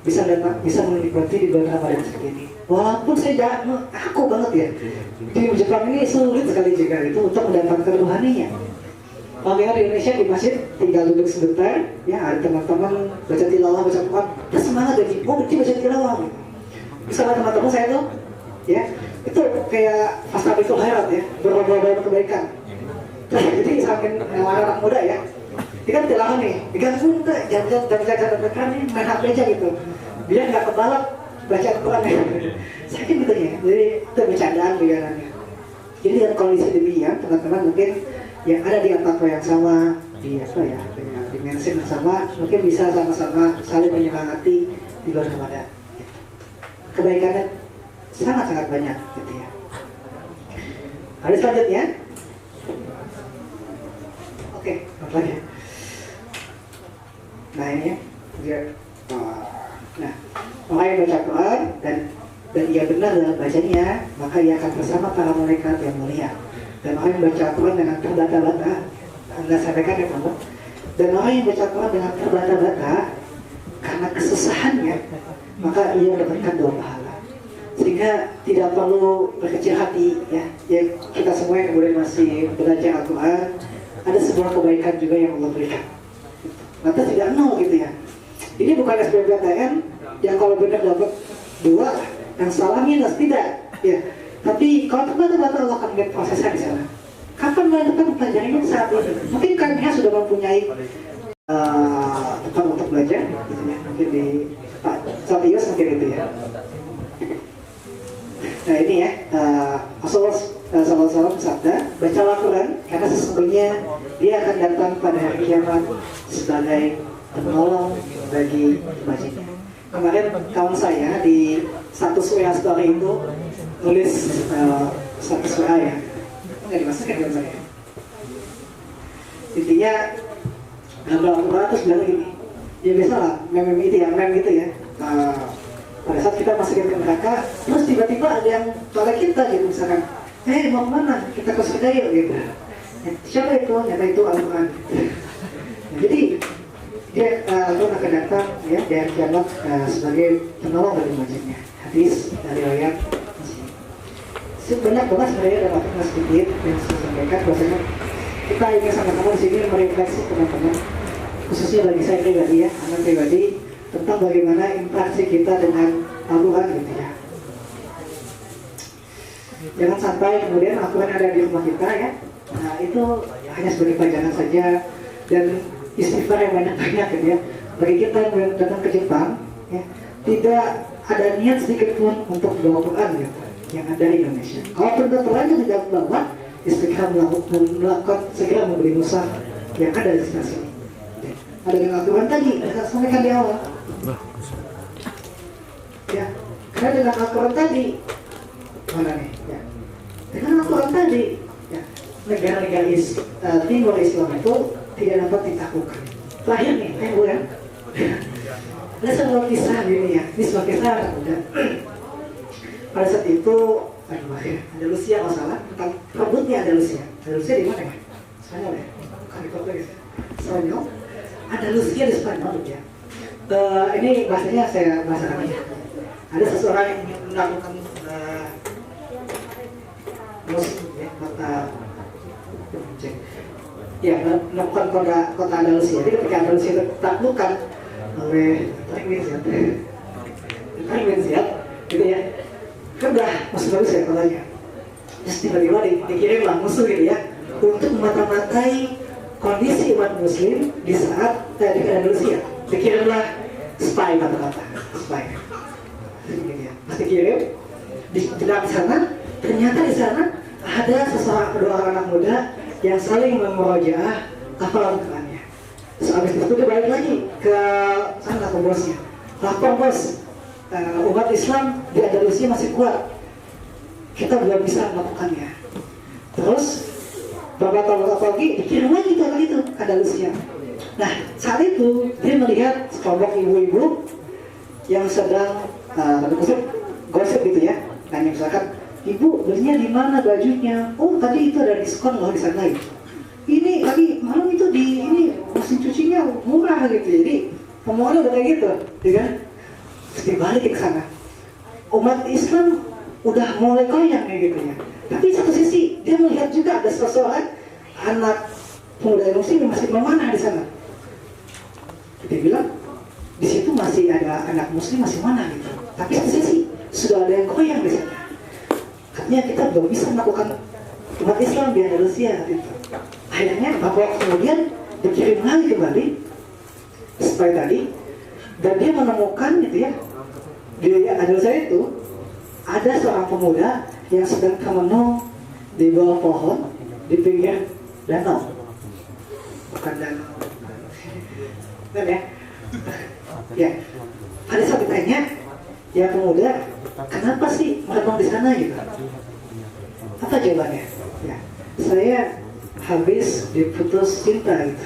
bisa menikmati di bulan Ramadan seperti ini. Walaupun saya aku banget ya, di Jepang ini sulit sekali juga itu untuk mendapatkan rohaninya. Kalau di Indonesia di masjid tinggal duduk sebentar, ya ada teman-teman baca tilawah, baca Quran, kita semangat jadi, berarti baca tilawah. Misalnya teman-teman saya tuh, ya itu kayak fastabiqul khairat ya, berbuat kebaikan. Jadi saking anak muda ya, dia kan tilawah nih, digangguin tuh, jangan nih main HP aja gitu, biar nggak kebalap baca Quran ya. Sakit gitu ya, jadi itu bercandaan biarannya. Jadi dengan kondisi demikian, teman-teman mungkin yang ada di fatwa yang sama, di apa ya, dengan dimensi yang sama, mungkin bisa sama-sama saling menyemangati di bulan Ramadan. Kebaikannya sangat-sangat banyak, gitu ya. Hadis selanjutnya, oke, apa lagi? Nah ini ya, nah orang yang baca Quran dan ia benar dalam bacanya, maka ia akan bersama para malaikat yang mulia. Dan orang yang baca Quran dengan terbata-bata, Anda sampaikan ya Pak. Dan orang yang baca Quran dengan terbata-bata karena kesusahannya, maka ia mendapatkan 2 pahala. Sehingga tidak perlu berkecil hati ya. Ya kita semua yang kemudian masih belajar Al-Quran, ada sebuah kebaikan juga yang Allah berikan. Maka tidak nol gitu ya. Ini bukan SBMPTN yang kalau benar dapat 2, yang salah minus, tidak ya. Tapi kalau teman-teman Allah akan melihat prosesnya di sana. Kapan teman-teman mempelajarinya saat ini? Mungkin kalian sudah mempunyai tempat untuk belajar, gitu ya. Mungkin di Pak Satius mungkin itu ya. Nah ini ya, Rasulullah SAW bersabda, bacalah Quran karena sesungguhnya dia akan datang pada hari kiamat sebagai penolong bagi umatnya. Kemarin kawan saya di status WA story itu nulis status WA ya, nggak dimasukin kan saya. Intinya gambar Al-Quran terus bilang gini, ya biasa lah, meme itu ya, meme gitu ya. Pada saat kita masukin ke neraka, terus tiba-tiba ada yang pada kita gitu misalkan, mau kemana? Kita ke surga yuk gitu. Siapa itu? Nyata itu Al-Quran. Jadi dia Al-Quran akan datang ya dan dianggap sebagai penolong dari umatnya. Hadis dari ayat sebenarnya banget sebenarnya ada waktu sedikit yang saya sampaikan bahwasanya kita ingin sama-sama di sini merefleksi teman-teman, khususnya bagi saya pribadi ya, anak pribadi, tentang bagaimana interaksi kita dengan Al-Quran gitu ya. Jangan sampai kemudian Al-Quran ada di rumah kita ya, nah itu hanya sebagai pelajaran saja dan istighfar yang banyak-banyak gitu ya. Bagi kita yang datang ke Jepang ya, tidak ada niat sedikit pun untuk bawa Quran gitu yang ada di Indonesia. Kalau benar terlanjur tidak bawa, istighfar melakukan segera membeli mushaf yang ada di sekitar sini. Ada dengan Al-Quran tadi, saya sampaikan di awal. Ya, karena dengan Al-Quran tadi, mana nih? Ya. Dengan Al-Quran tadi, ya, negara-negara Timur Islam itu tidak dapat ditaklukkan. Terakhir nih, bukan? Ada sebuah kisah ini ya, ini sebuah kisah udah. Pada saat itu, Andalusia kalau salah, tentang rambutnya Andalusia. Andalusia di mana ya? Spanyol ya? Bukan di Portugis. Spanyol. Andalusia di Spanyol ya. Ini bahasanya saya bahasakan ya. Ada seseorang yang ingin melakukan musik ya, melakukan kota Andalusia. Jadi ketika Andalusia ditaklukkan oleh Tarik bin Ziyad, gitu ya. Kan udah musuh bagus ya katanya. Terus tiba-tiba dikirimlah musuh gitu ya untuk memata-matai kondisi umat muslim di saat di Andalusia. Dikirimlah spy kata-kata spy. Gitu ya. Pas dikirim di dalam sana, ternyata di sana ada dua orang anak muda yang saling memurojaah hafalan Qurannya. Terus habis itu dia balik lagi ke sana ke bosnya. Lapor bos, umat Islam di Andalusia masih kuat. Kita belum bisa melakukannya. Terus beberapa tahun lagi dikirim lagi itu ke Andalusia. Nah saat itu dia melihat sekelompok ibu-ibu yang sedang gosip gitu ya. Nanya misalkan, ibu belinya di mana bajunya? Oh tadi itu ada diskon loh di sana gitu. Ini lagi malam itu di ini mesin cucinya murah gitu. Jadi omongannya udah kayak gitu, ya kan? Terus dibalik ke sana. Umat Islam udah mulai goyang kayak gitu ya. Tapi satu sisi dia melihat juga ada seseorang anak pemuda muslim yang masih memanah di sana. Dia bilang di situ masih ada anak muslim masih mana gitu. Tapi satu sisi sudah ada yang goyang di sana. Katanya kita belum bisa melakukan umat Islam di Andalusia gitu. Akhirnya bahwa kemudian dikirim lagi kembali seperti tadi, dan dia menemukan gitu ya di Andalusia itu ada seorang pemuda yang sedang termenung di bawah pohon di pinggir danau, bukan danau, kan ya? Ya, pada saat ditanya, ya pemuda, kenapa sih merenung di sana gitu? Apa jawabannya? Ya, saya habis diputus cinta gitu.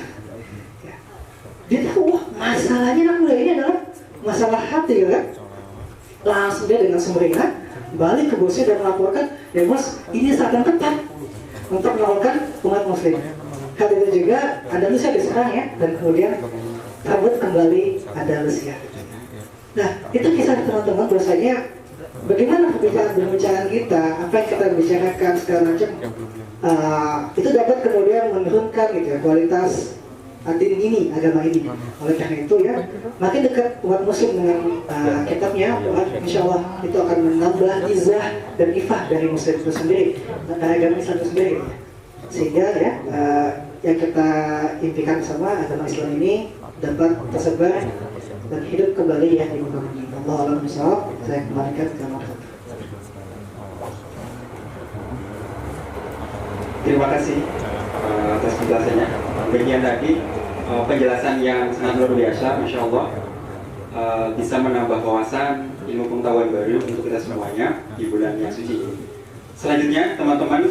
Ya. Dia tahu, wah masalahnya anak muda ini adalah masalah hati gitu kan? Langsung dia dengan sumringah balik ke bosnya dan melaporkan, ya bos, ini saat yang tepat untuk melakukan umat muslim. Hal itu juga Andalusia diserang ya, dan kemudian kabut kembali Andalusia. Nah, itu kisah teman-teman bahwasanya bagaimana pembicaraan kita, apa yang kita bicarakan segala macam, itu dapat kemudian menurunkan gitu ya, kualitas din ini, agama ini. Oleh karena itu ya, makin dekat umat muslim dengan kitabnya, insya Allah itu akan menambah izah dan ifah dari muslim itu sendiri, dari agama Islam itu sendiri. Sehingga ya, yang kita impikan bersama agama Islam ini dapat tersebar dan hidup kembali ya di muka bumi. Allah alam bisawab. Saya kembalikan ke kamar. Terima kasih atas penjelasannya. Bagian tadi penjelasan yang sangat luar biasa, Masya Allah, bisa menambah wawasan, ilmu pengetahuan baru untuk kita semuanya di bulan yang suci ini. Selanjutnya, teman-teman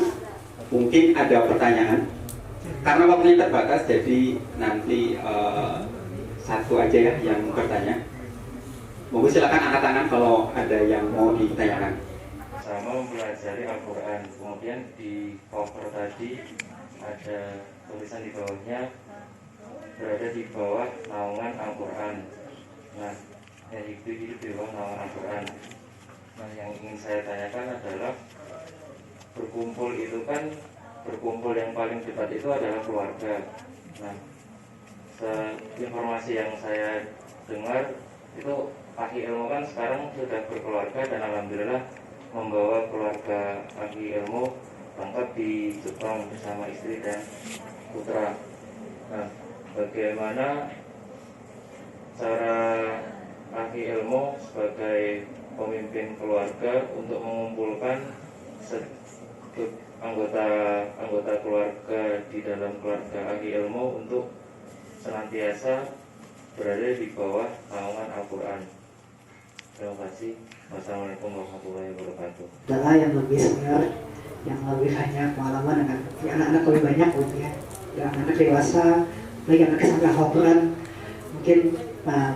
mungkin ada pertanyaan. Karena waktunya terbatas, jadi nanti satu aja ya yang bertanya. Monggo silakan angkat tangan kalau ada yang mau ditanyakan. Sama mempelajari Al-Quran, kemudian di cover tadi ada tulisan di bawahnya berada di bawah naungan Al-Quran. Nah, yang itu di bawah naungan Al-Quran. Nah, yang ingin saya tanyakan adalah berkumpul yang paling dekat itu adalah keluarga. Nah, informasi yang saya dengar itu Akhi Ilmu kan sekarang sudah berkeluarga dan alhamdulillah membawa keluarga Akhi Ilmu lengkap di Jepang bersama istri dan putra. Nah, bagaimana cara Akhi Ilmu sebagai pemimpin keluarga untuk mengumpulkan anggota keluarga di dalam keluarga Akhi Ilmu untuk senantiasa berada di bawah naungan Al-Quran. Terima kasih. Wassalamualaikum warahmatullahi wabarakatuh. Adalah yang lebih senior, yang lebih banyak pengalaman dengan anak-anak lebih banyak gitu ya. Dan anak dewasa, lagi anak sampai Al-Quran, mungkin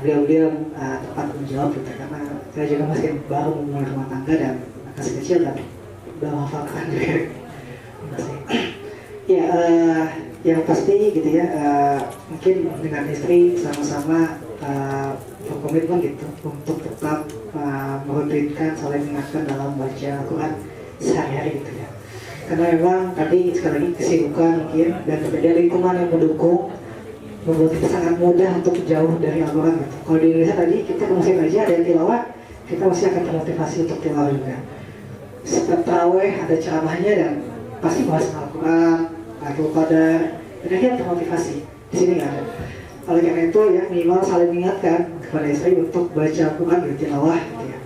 beliau tepat menjawab gitu, karena saya juga masih baru memulai rumah tangga dan masih kecil dan udah hafal Quran juga. Ya, yang pasti gitu ya, mungkin dengan istri sama-sama berkomitmen gitu untuk tetap merutinkan saling mengingatkan dalam baca Al-Quran sehari-hari gitu ya. Karena memang tadi sekali lagi kesibukan mungkin dan berbeda lingkungan yang mendukung membuat kita sangat mudah untuk jauh dari Al-Quran gitu. Kalau di Indonesia tadi kita masih aja ada tilawah, kita masih akan termotivasi untuk tilawah juga. Setiap tarawih ada ceramahnya dan pasti bahas Al-Quran, Al-Qadar, dan akhirnya termotivasi. Di sini nggak ada. Oleh karena itu ya minimal saling mengingatkan kepada istri untuk baca Al-Quran dan tilawah gitu ya.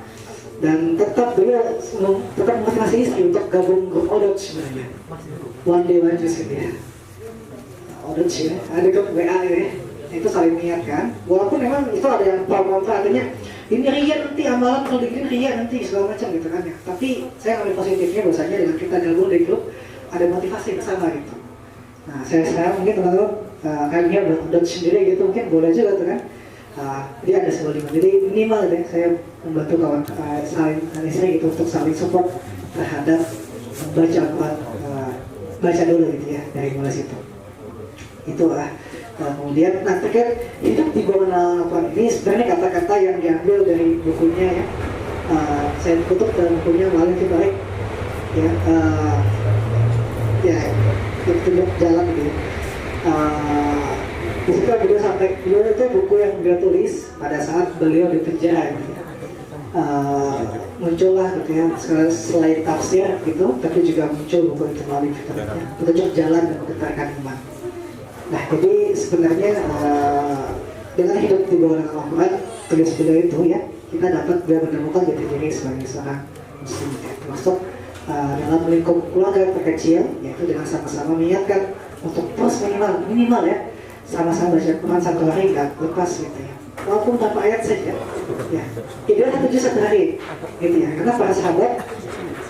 Dan tetap motivasi istri untuk gabung grup Odot sebenarnya. One day one juice gitu ya. Odot ya, ada grup WA ya. Itu saling mengingatkan. Walaupun memang itu ada yang kontra, artinya ini ria nanti amalan kalau bikin ria nanti segala macam gitu kan ya. Tapi saya ambil positifnya bahwasanya dengan kita gabung di grup ada motivasi bersama gitu. Nah saya sekarang mungkin teman-teman kayaknya buat sendiri gitu mungkin boleh juga tuh kan. Jadi ada sebuah lima. Jadi minimal deh saya membantu kawan saling istri gitu untuk saling support terhadap membaca Al-Quran, baca dulu gitu ya dari mulai situ. Itulah. Kemudian terkait hidup di bawah Al-Quran ini sebenarnya kata-kata yang diambil dari bukunya ya. Saya kutip dalam bukunya Malik Ibarik ya. Ya tunjuk jalan gitu ya. Di situ beliau itu buku yang beliau tulis pada saat beliau di penjara gitu ya. Muncullah gitu ya selain tafsir gitu, tapi juga muncul buku itu Malik gitu ya. Tunjuk jalan dan keterkaitan iman. Nah jadi sebenarnya dengan hidup di bawah Al-Quran tulis beliau itu ya kita dapat menemukan jati diri sebagai seorang muslim ya. Termasuk dalam lingkup keluarga terkecil yaitu dengan sama-sama mengingatkan untuk terus minimal ya sama-sama baca Quran satu hari nggak lepas gitu ya walaupun tanpa ayat saja ya ideal 1 juz satu hari gitu ya karena para sahabat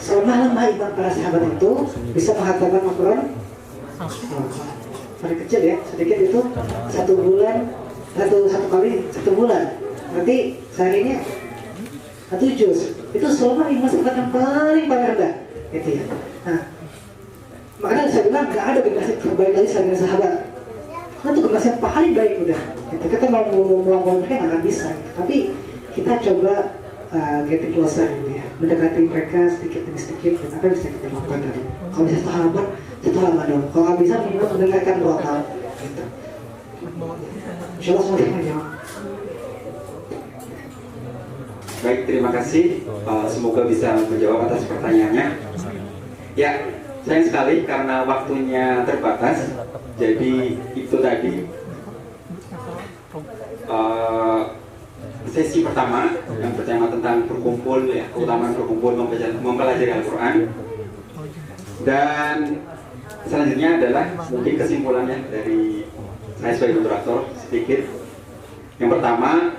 selemah-lemah iman para sahabat itu bisa menghatamkan Al-Quran dari kecil ya sedikit itu 1 bulan satu kali 1 bulan berarti seharinya 1 juz itu selama iman sahabat yang paling rendah gitu ya. Nah makanya saya bilang nggak ada generasi terbaik lagi selain sahabat karena itu generasi yang paling baik udah gitu. Kita mau melakukan mereka nggak akan bisa gitu. Tapi kita coba getting closer gitu ya mendekati mereka sedikit demi sedikit dan apa yang bisa kita lakukan tadi kalau bisa satu halaman dong kalau nggak bisa minimal mendengarkan 2 tahun gitu. Insyaallah semua menjawab. Baik, terima kasih. Semoga bisa menjawab atas pertanyaannya. Ya, sayang sekali karena waktunya terbatas. Jadi itu tadi sesi pertama yang bertema tentang berkumpul, ya, keutamaan berkumpul mempelajari Al-Quran. Dan selanjutnya adalah mungkin kesimpulannya dari saya sebagai moderator sedikit. Yang pertama,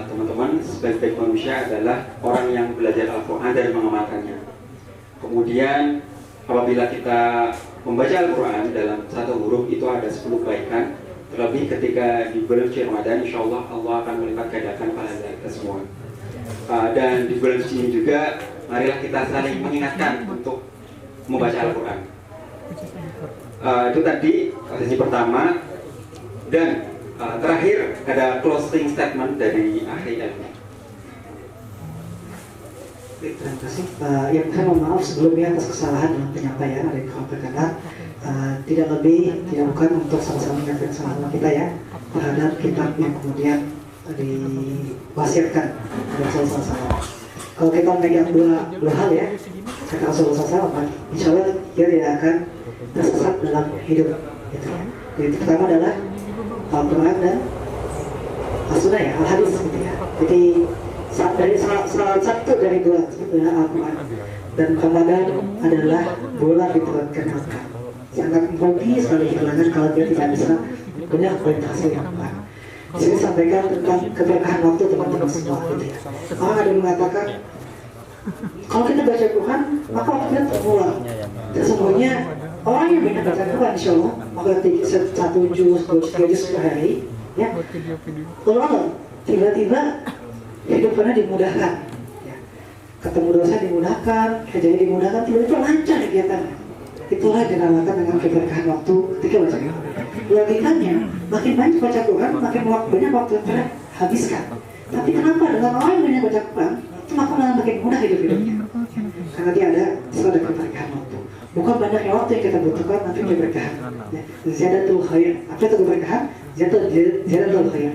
teman-teman, sebaik-baik manusia adalah orang yang belajar Al-Quran dan mengamalkannya. Kemudian apabila kita membaca Al-Quran dalam 1 huruf itu ada 10 kebaikan. Terlebih ketika di bulan suci Ramadan, insya Allah Allah akan melipat gandakan pahala kita semua. Dan di bulan suci ini juga marilah kita saling mengingatkan untuk membaca Al-Quran. Itu tadi sesi pertama, dan terakhir ada closing statement dari ahli ilmu. Terima kasih. Yang saya mohon maaf sebelumnya atas kesalahan dalam penyampaian ada yang berkenan. Tidak lebih, tidak bukan untuk sama-sama menyampaikan kesalahan kita ya terhadap kitab yang kemudian diwasiatkan oleh Rasulullah SAW. Kalau kita memegang dua hal ya, kata Rasulullah SAW, insya Allah dia tidak akan tersesat dalam hidup. Gitu ya. Jadi pertama adalah Al-Quran dan As-Sunnah ya, Al-Hadis gitu ya. Jadi dari salah satu dari dua adalah Al-Quran dan Ramadan adalah bulan diturunkan Al-Quran. Sangat rugi sekali kehilangan kalau dia tidak bisa punya orientasi yang baik. Di sini sampaikan tentang keberkahan waktu teman-teman semua gitu ya. Orang ada yang mengatakan kalau kita baca Quran maka waktu kita terulang. Sesungguhnya orang yang banyak baca Quran insya Allah maka 1 juz, 2 juz per hari ya. Ulang tiba-tiba hidupnya dimudahkan ya. Ketemu dosa dimudahkan, kerjanya dimudahkan, tiba-tiba lancar kegiatannya. Itulah dinamakan dengan keberkahan waktu ketika baca Quran. Logikanya makin banyak baca Quran makin banyak waktu yang terhabiskan. Tapi kenapa dengan orang yang banyak baca Quran itu maka malah makin mudah hidupnya? Karena dia ada keberkahan waktu. Bukan banyaknya waktu yang kita butuhkan, tapi keberkahan. Ya. Ziyadatul khair. Apa itu keberkahan? Ziyadatul khair.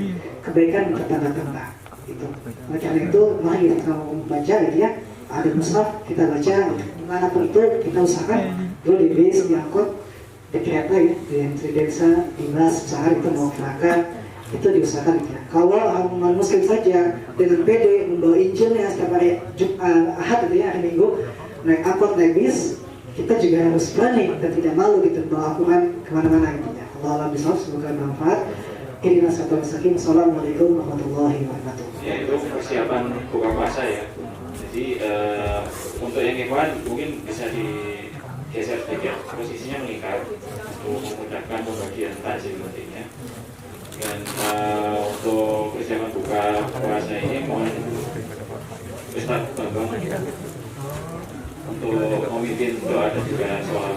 Kebaikan bertambah-tambah. Itu. Oleh karena itu, mari kita membaca gitu ya. Ada mushaf kita baca, dimanapun itu kita usahakan dulu di bis, di angkot, di kereta ya, di desa, di bus, sehari itu mau keraka, itu diusahakan gitu ya. Kalau orang muslim saja dengan PD membawa Injilnya setiap hari Ahad gitu ya, hari Minggu, naik angkot, naik bis, kita juga harus berani dan tidak malu gitu bawa Al-Quran kemana-mana gitu ya. Allah bisawab, semoga bermanfaat. Ini nasihatul mustaqim. Assalamualaikum warahmatullahi wabarakatuh. Ya, itu persiapan buka puasa ya. Jadi untuk yang ikhwan mungkin bisa digeser sedikit posisinya mengikat untuk memudahkan pembagian takjil nantinya. Dan untuk persiapan buka puasa ini mohon Ustaz Bambang untuk memimpin doa dan juga soal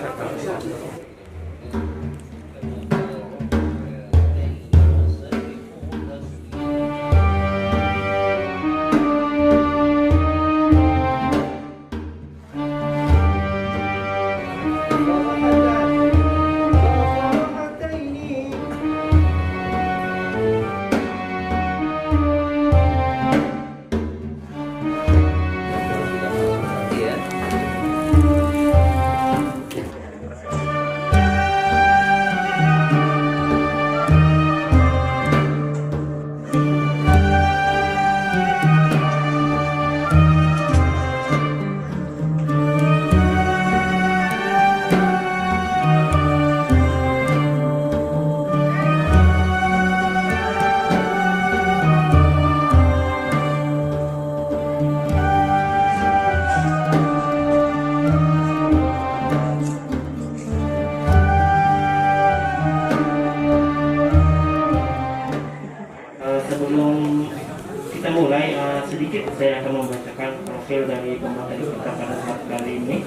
sedikit saya akan membacakan profil dari pemateri kita pada saat kali ini.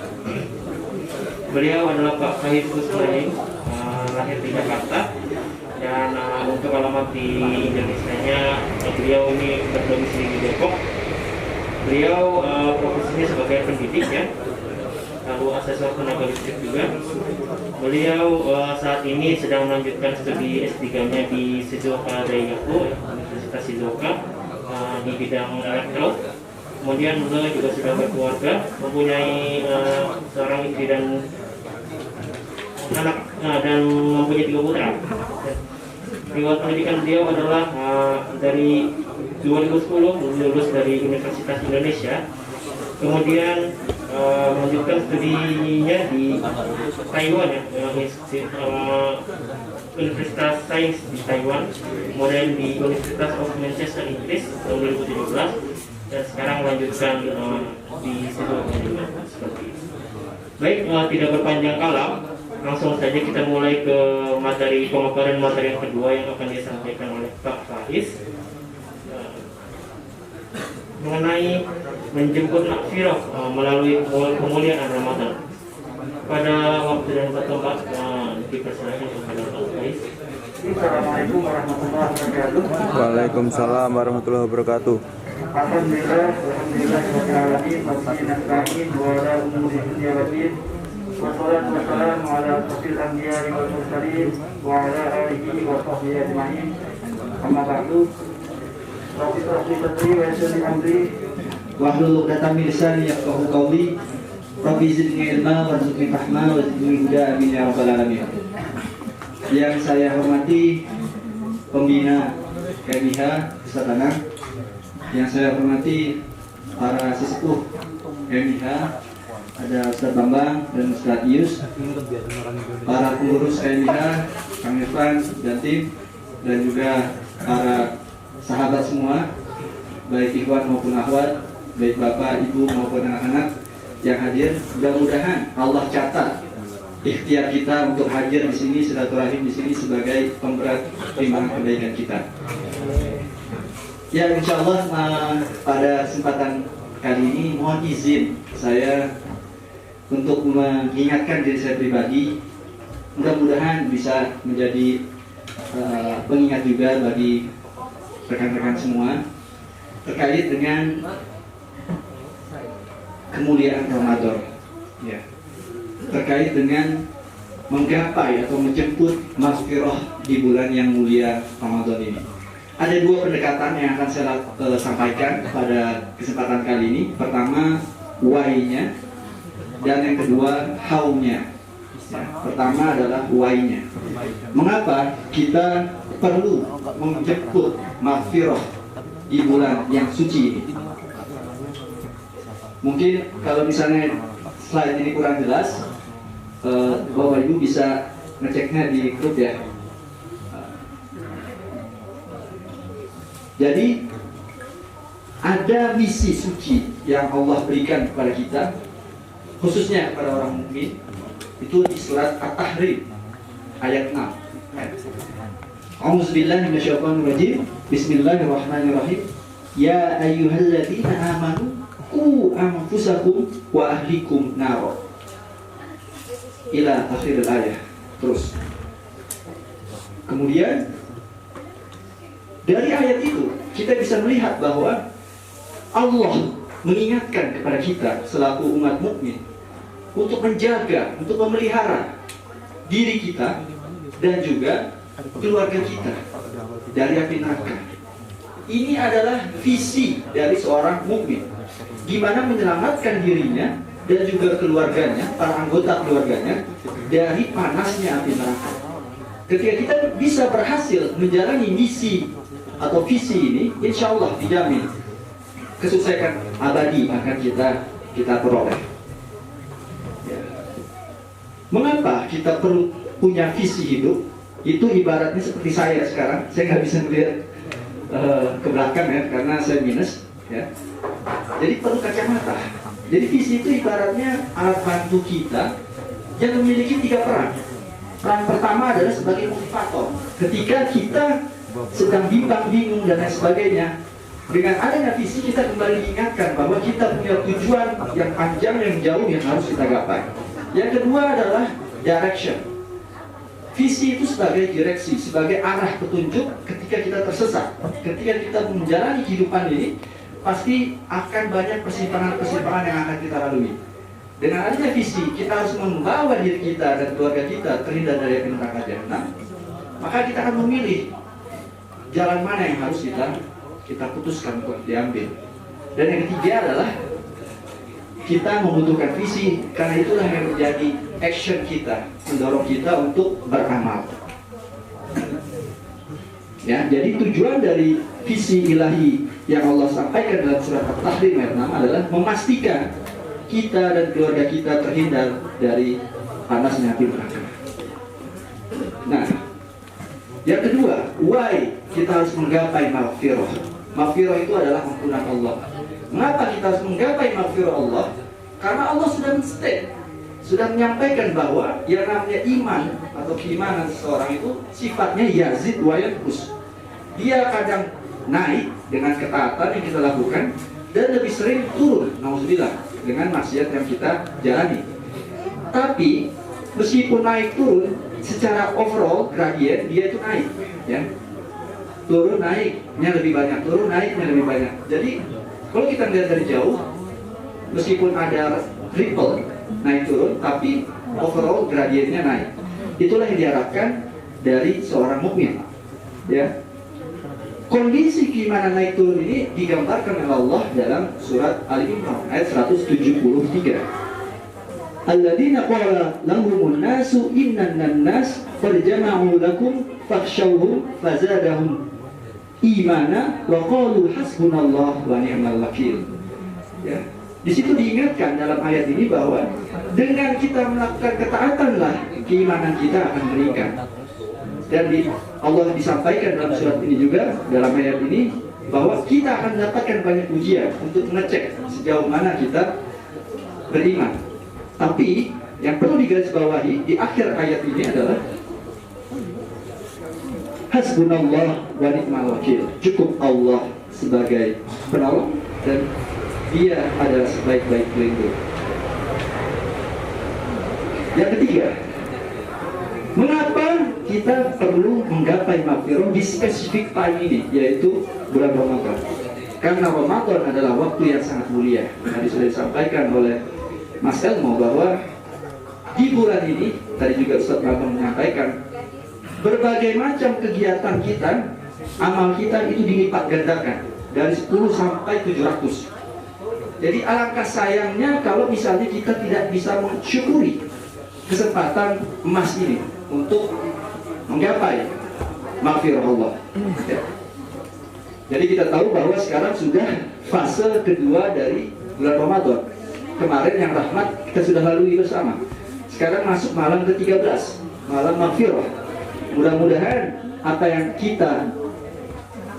Beliau adalah Pak Fahid Kusnaim, lahir di Jakarta, dan untuk alamat di Indonesia-nya beliau ini berdomisili di Depok. Beliau profesinya sebagai pendidik ya, lalu asesor tenaga listrik juga. Beliau saat ini sedang melanjutkan studi S3-nya di Shizuoka Daigaku, Universitas Shizuoka, di bidang elektro. Kemudian beliau juga sudah berkeluarga, mempunyai seorang istri dan anak, dan mempunyai 3 putra. Riwayat pendidikan beliau adalah dari 2010 lulus dari Universitas Indonesia, kemudian melanjutkan studinya di Taiwan ya, Universitas Sains di Taiwan, kemudian di Universitas of Manchester Inggris tahun 2017, dan sekarang melanjutkan di Shizuoka juga seperti itu. Baik, tidak berpanjang kalam, langsung saja kita mulai ke materi pemaparan materi yang kedua yang akan disampaikan oleh Pak Faiz mengenai menjemput makfirah melalui kemuliaan Ramadan. Pada waktu dan tempat Dipersilakan kepada Pak Faiz. Assalamualaikum warahmatullahi wabarakatuh. Waalaikumsalam warahmatullahi wabarakatuh. Alhamdulillah, alhamdulillah, nasta'in wa ala umuri dunya wa din. Wassalatu wassalamu ala asyrafil anbiya'i wal mursalin wa ala alihi wa sahbihi ajma'in. Amma ba'du. Rabbi shrah li sadri wa yassir li amri wahlul 'uqdatam min lisani yafqahu qawli. Rabbi zidni ilma warzuqni fahma wazidni huda amin ya rabbal alamin. Yang saya hormati pembina KMIH Nusa Tenggara, yang saya hormati para sesepuh KMIH, ada Ustaz Bambang dan Ustaz Yus, para pengurus KMIH, Kang Irfan dan tim, dan juga para sahabat semua, baik ikhwan maupun akhwat, baik bapak, ibu maupun anak-anak yang hadir. Mudah-mudahan Allah catat ikhtiar kita untuk hadir di sini, silaturahim di sini sebagai pemberat timbangan kebaikan kita. Ya, insya Allah pada kesempatan kali ini mohon izin saya untuk mengingatkan diri saya pribadi, mudah-mudahan bisa menjadi pengingat juga bagi rekan-rekan semua terkait dengan kemuliaan Ramadan, ya, terkait dengan menggapai atau menjemput maghfirah di bulan yang mulia Ramadan ini. Ada dua pendekatan yang akan saya sampaikan pada kesempatan kali ini. Pertama, why-nya, dan yang kedua, how-nya. Ya, pertama adalah why-nya. Mengapa kita perlu menjemput maghfirah di bulan yang suci ini? Mungkin kalau misalnya slide ini kurang jelas, Bapak Ibu bisa ngeceknya di grup ya. Jadi ada misi suci yang Allah berikan kepada kita, khususnya kepada orang mukmin, itu di surat At-Tahrim ayat 6. A'udzubillahi minasyaitonirrajim. Bismillahirrahmanirrahim. Ya ayyuhalladzina amanu qu anfusakum wa ahlikum nar. Ila akhir ayat. Terus. Kemudian dari ayat itu kita bisa melihat bahwa Allah mengingatkan kepada kita selaku umat mukmin untuk menjaga, untuk memelihara diri kita dan juga keluarga kita dari api neraka. Ini adalah visi dari seorang mukmin, gimana menyelamatkan dirinya dan juga keluarganya, para anggota keluarganya dari panasnya api neraka. Ketika kita bisa berhasil menjalani misi atau visi ini, insya Allah dijamin kesuksesan abadi akan kita peroleh. Ya. Mengapa kita perlu punya visi hidup? Itu ibaratnya seperti saya sekarang, saya nggak bisa melihat ke belakang ya, karena saya minus. Ya. Jadi perlu kacamata. Jadi visi itu ibaratnya alat bantu kita yang memiliki 3 peran. Peran pertama adalah sebagai motivator. Ketika kita sedang bimbang, bingung dan lain sebagainya, dengan adanya visi kita kembali diingatkan bahwa kita punya tujuan yang panjang, yang jauh yang harus kita gapai. Yang kedua adalah direction. Visi itu sebagai direksi, sebagai arah petunjuk ketika kita tersesat. Ketika kita menjalani kehidupan ini, pasti akan banyak persimpangan-persimpangan yang akan kita lalui. Dengan adanya visi, kita harus membawa diri kita dan keluarga kita terhindar dari api neraka jahanam. Maka kita akan memilih jalan mana yang harus kita putuskan untuk diambil. Dan yang ketiga adalah kita membutuhkan visi, karena itulah yang menjadi action kita, mendorong kita untuk beramal. Ya, jadi tujuan dari visi ilahi yang Allah sampaikan dalam surat At-Tahrim ayat 6 adalah memastikan kita dan keluarga kita terhindar dari panasnya api neraka. Nah, yang kedua, why kita harus menggapai maghfirah. Maghfirah itu adalah ampunan Allah. Mengapa kita harus menggapai maghfirah Allah? Karena Allah sudah men-state, sudah menyampaikan bahwa yang namanya iman atau keimanan seseorang itu sifatnya yazid wa yanqus. Dia kadang naik dengan ketaatan yang kita lakukan dan lebih sering turun, nauzubillah, dengan maksiat yang kita jalani. Tapi meskipun naik turun, secara overall gradien dia itu naik, ya. Turun naiknya lebih banyak, turun naiknya lebih banyak. Jadi kalau kita lihat dari jauh, meskipun ada ripple naik turun, tapi overall gradiennya naik. Itulah yang diharapkan dari seorang mukmin, ya. Kondisi keimanan naik turun ini digambarkan oleh Allah dalam surat Ali Imran ayat 173. Alladzina qala lahumun nasu innan nas qad jama'u lakum fakhshawhum fazadahum imana wa qalu hasbunallah wa ni'mal wakil. Ya. Di situ diingatkan dalam ayat ini bahwa dengan kita melakukan ketaatanlah keimanan kita akan meningkat. Dan Allah disampaikan dalam surat ini juga, dalam ayat ini, bahwa kita akan mendapatkan banyak ujian untuk mengecek sejauh mana kita beriman. Tapi yang perlu digarisbawahi di akhir ayat ini adalah hasbunallah wa ni'mal wakil. Cukup Allah sebagai penolong dan Dia adalah sebaik-baik pelindung. Yang ketiga, mengapa kita perlu menggapai maghfirah di spesifik time ini, yaitu bulan Ramadan? Karena Ramadan adalah waktu yang sangat mulia. Tadi sudah disampaikan oleh Mas Elmo bahwa di bulan ini, tadi juga Ustaz Bambang menyampaikan, berbagai macam kegiatan kita, amal kita itu dilipat gandakan dari 10 sampai 700. Jadi alangkah sayangnya kalau misalnya kita tidak bisa mensyukuri kesempatan emas ini untuk menggapai maghfirah Allah. Ya. Jadi kita tahu bahwa sekarang sudah fase kedua dari bulan Ramadan. Kemarin yang rahmat kita sudah lalui bersama. Sekarang masuk malam ke-13, malam maghfirah. Mudah-mudahan apa yang kita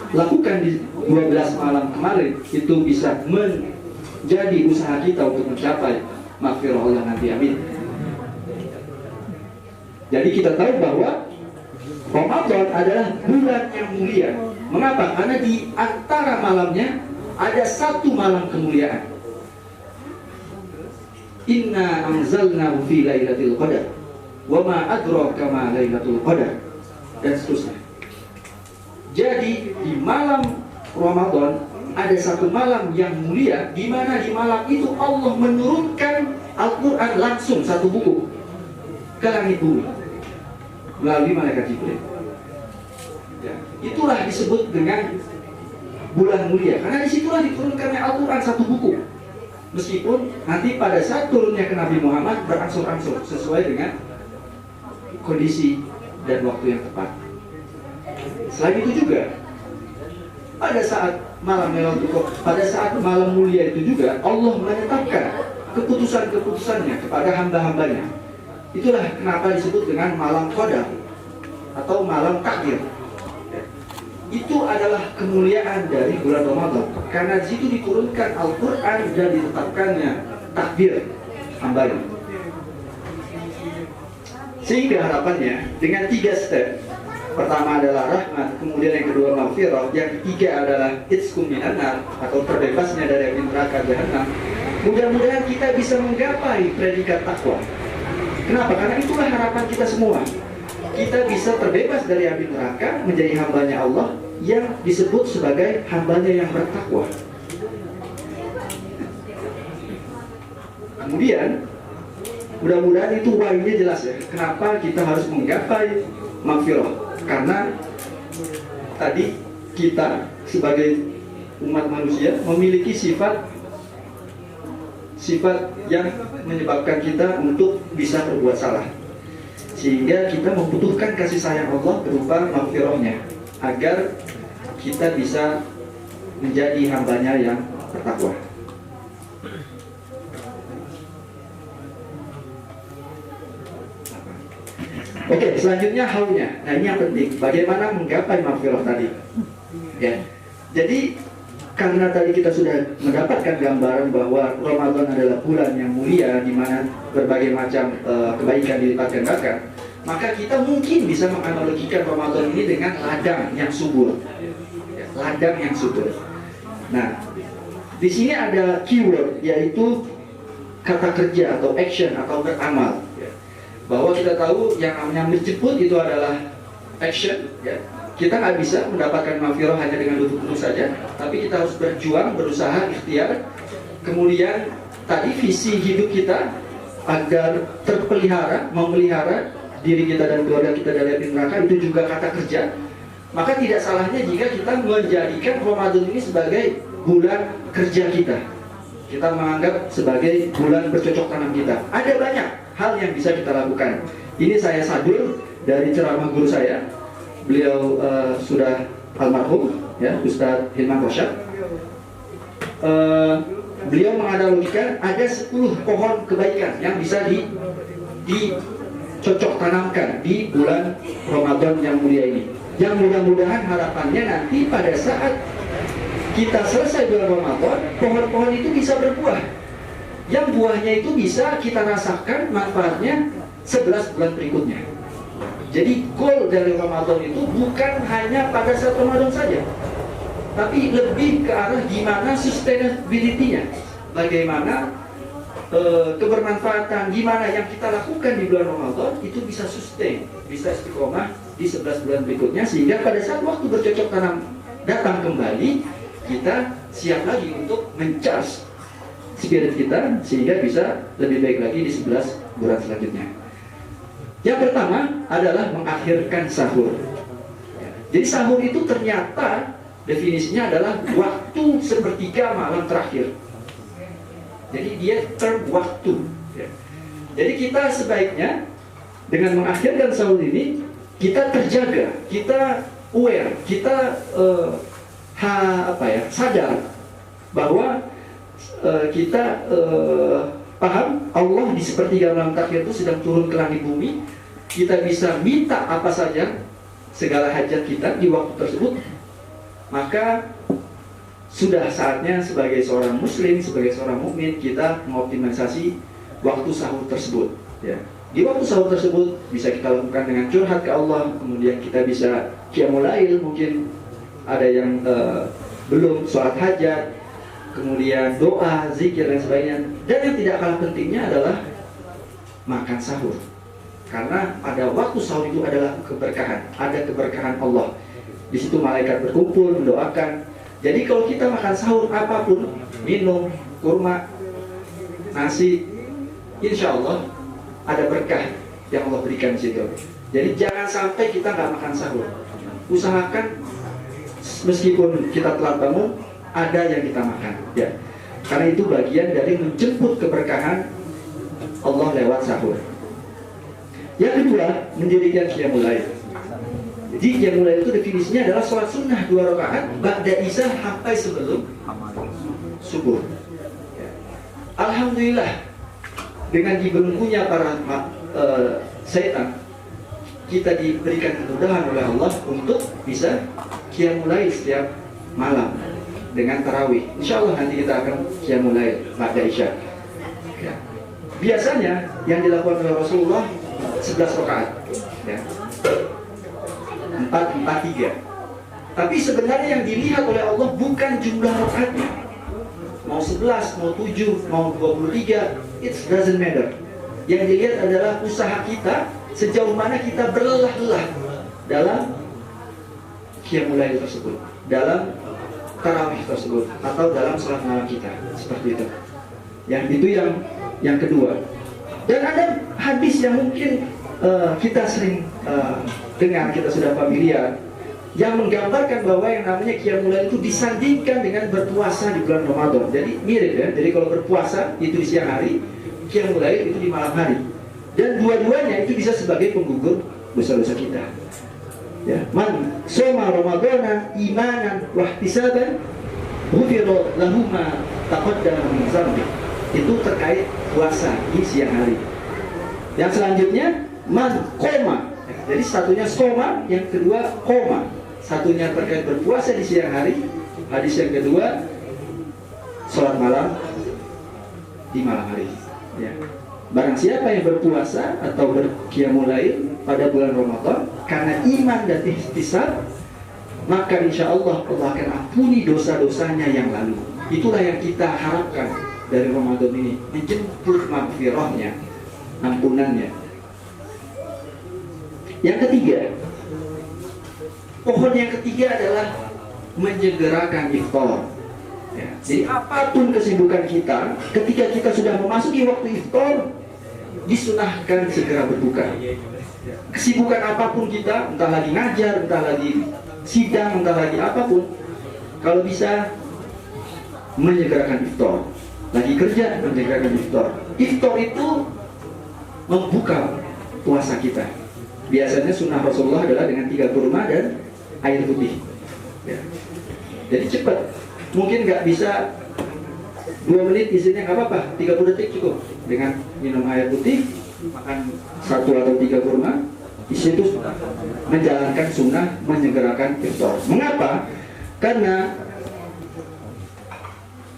lakukan di 12 malam kemarin itu bisa menjadi usaha kita untuk mencapai maghfirah Allah nanti. Amin. Jadi kita tahu bahwa Ramadan adalah bulan yang mulia. Mengapa? Karena di antara malamnya ada satu malam kemuliaan. Inna anzalnahu fi lailatul qadar wa ma adraka ma lailatul qadar, dan seterusnya. Jadi di malam Ramadan ada satu malam yang mulia, di mana di malam itu Allah menurunkan Al-Quran langsung satu buku ke langit bumi melalui malaikat Jibril. Ya, itulah disebut dengan bulan mulia, karena disitulah diturunkannya Al-Quran satu buku. Meskipun nanti pada saat turunnya ke Nabi Muhammad berangsur-angsur sesuai dengan kondisi dan waktu yang tepat. Selain itu juga pada saat malam Lailatul Qadar, pada saat malam mulia itu juga Allah menetapkan keputusan-keputusannya kepada hamba-hambanya. Itulah kenapa disebut dengan malam Qadar atau malam takdir. Itu adalah kemuliaan dari bulan Ramadan, karena di situ diturunkan Al-Quran dan ditetapkannya takdir hambanya. Sehingga harapannya dengan 3 step. Pertama adalah rahmat, kemudian yang kedua maghfirah, yang ketiga adalah itskum minan nar atau terbebasnya dari api neraka jahanam. Mudah-mudahan kita bisa menggapai predikat takwa. Kenapa? Karena itulah harapan kita semua. Kita bisa terbebas dari api neraka, menjadi hambanya Allah yang disebut sebagai hambanya yang bertakwa. Kemudian mudah-mudahan itu why-nya jelas ya. Kenapa kita harus menggapai maghfirah? Karena tadi kita sebagai umat manusia memiliki sifat yang menyebabkan kita untuk bisa berbuat salah, sehingga kita membutuhkan kasih sayang Allah berupa maghfirahnya agar kita bisa menjadi hambanya yang bertakwa. Oke, selanjutnya how-nya. Nah, ini yang penting. Bagaimana menggapai maghfirah tadi? Ya. Jadi karena tadi kita sudah mendapatkan gambaran bahwa Ramadan adalah bulan yang mulia di mana berbagai macam kebaikan dilipat gandakan, maka kita mungkin bisa menganalogikan Ramadan ini dengan ladang yang subur. Ya, ladang yang subur. Nah, di sini ada keyword yaitu kata kerja atau action atau beramal. Ya. bahwa kita tahu yang namanya menjemput itu adalah action, ya. Kita nggak bisa mendapatkan maghfirah hanya dengan duduk-duduk saja, tapi kita harus berjuang, berusaha, ikhtiar. Kemudian tadi visi hidup kita agar terpelihara, memelihara diri kita dan keluarga kita dari api neraka, itu juga kata kerja. Maka tidak salahnya jika kita menjadikan Ramadan ini sebagai bulan kerja kita. Kita menganggap sebagai bulan bercocok tanam kita. Ada banyak hal yang bisa kita lakukan. Ini saya sadur dari ceramah guru saya. Beliau sudah almarhum, ya, Ustadz Hilman Rosyad. Beliau menganalogikan ada 10 pohon kebaikan yang bisa dicocok tanamkan di bulan Ramadan yang mulia ini. Yang mudah-mudahan harapannya nanti pada saat kita selesai bulan Ramadan, pohon-pohon itu bisa berbuah. Yang buahnya itu bisa kita rasakan manfaatnya 11 bulan berikutnya. Jadi goal dari Ramadan itu bukan hanya pada saat Ramadan saja, tapi lebih ke arah gimana sustainability-nya, bagaimana kebermanfaatan, gimana yang kita lakukan di bulan Ramadan itu bisa sustain, bisa istiqomah di 11 bulan berikutnya, sehingga pada saat waktu bercocok tanam datang kembali, kita siap lagi untuk mencharge spirit kita sehingga bisa lebih baik lagi di 11 bulan selanjutnya. Yang pertama adalah mengakhirkan sahur. Jadi sahur itu ternyata definisinya adalah waktu sepertiga malam terakhir. Jadi dia term waktu. Jadi kita sebaiknya dengan mengakhirkan sahur ini kita terjaga, kita aware, kita sadar bahwa kita paham Allah di sepertiga malam terakhir itu sedang turun ke langit bumi. Kita bisa minta apa saja, segala hajat kita di waktu tersebut. Maka sudah saatnya sebagai seorang muslim, sebagai seorang mukmin, kita mengoptimalisasi waktu sahur tersebut, ya. Di waktu sahur tersebut bisa kita lakukan dengan curhat ke Allah, kemudian kita bisa qiyamul lail, mungkin ada yang belum sholat hajat, kemudian doa, zikir dan sebagainya. Dan yang tidak kalah pentingnya adalah makan sahur. Karena pada waktu sahur itu adalah keberkahan, ada keberkahan Allah. Di situ malaikat berkumpul mendoakan. Jadi kalau kita makan sahur apapun, minum, kurma, nasi, insya Allah ada berkah yang Allah berikan di situ. Jadi jangan sampai kita nggak makan sahur. Usahakan meskipun kita telat bangun, ada yang kita makan, ya. Karena itu bagian dari menjemput keberkahan Allah lewat sahur. Yang kedua, mendirikan qiyamul lail. Jadi qiyamul lail itu definisinya adalah sholat sunnah 2 rakaat ba'da isya sampai sebelum subuh. Alhamdulillah, dengan dibelenggunya para setan, kita diberikan kemudahan oleh Allah untuk bisa qiyamul lail setiap malam dengan tarawih. Insya Allah nanti kita akan qiyamul lail ba'da isya. Ya. Biasanya yang dilakukan oleh Rasulullah 11 rakaat, ya. 4-4-3. Tapi sebenarnya yang dilihat oleh Allah bukan jumlah rakaatnya. Mau 11, mau 7, mau 23, it doesn't matter. Yang dilihat adalah usaha kita, sejauh mana kita berlelah-lelah dalam qiyamul lail tersebut, dalam tarawih tersebut, atau dalam salat malam kita, seperti itu. Yang itu yang kedua. Dan ada hadis yang mungkin kita sering dengar, kita sudah familiar, yang menggambarkan bahwa yang namanya qiyamul lail itu disandingkan dengan berpuasa di bulan Ramadan. Jadi mirip, ya. Jadi kalau berpuasa itu di siang hari, qiyamul lail itu di malam hari. Dan dua-duanya itu bisa sebagai penggugur dosa-dosa kita. Ya, man soma ramadana imanan wa ihtisaban ghufira lahu ma taqaddama min dzambi. Itu terkait puasa di siang hari. Yang selanjutnya man koma. Jadi satunya soma, yang kedua koma. Satunya terkait berpuasa di siang hari, hadis yang kedua sholat malam di malam hari, ya. Barang siapa yang berpuasa atau berqiyamul lail pada bulan Ramadan karena iman dan ihtisab, maka insya Allah Allah akan ampuni dosa-dosanya yang lalu. Itulah yang kita harapkan dari Ramadan ini, menjemput maghfirahnya, ampunannya. Yang ketiga, pohon yang ketiga adalah menyegerakan iftar. Ya, jadi apapun kesibukan kita, ketika kita sudah memasuki waktu iftar, disunahkan segera berbuka. Kesibukan apapun kita, entah lagi ngajar, entah lagi sidang, entah lagi apapun, kalau bisa menyegerakan iftar. Lagi kerja, menyegerakan iftar. Iftar itu membuka puasa kita. Biasanya sunnah Rasulullah adalah dengan 3 kurma dan air putih. Ya. Jadi cepat. Mungkin nggak bisa 2 menit isinya, nggak apa-apa, 30 detik cukup. Dengan minum air putih, makan 1 atau 3 kurma, di situ menjalankan sunnah menyegerakan iftar. Mengapa? Karena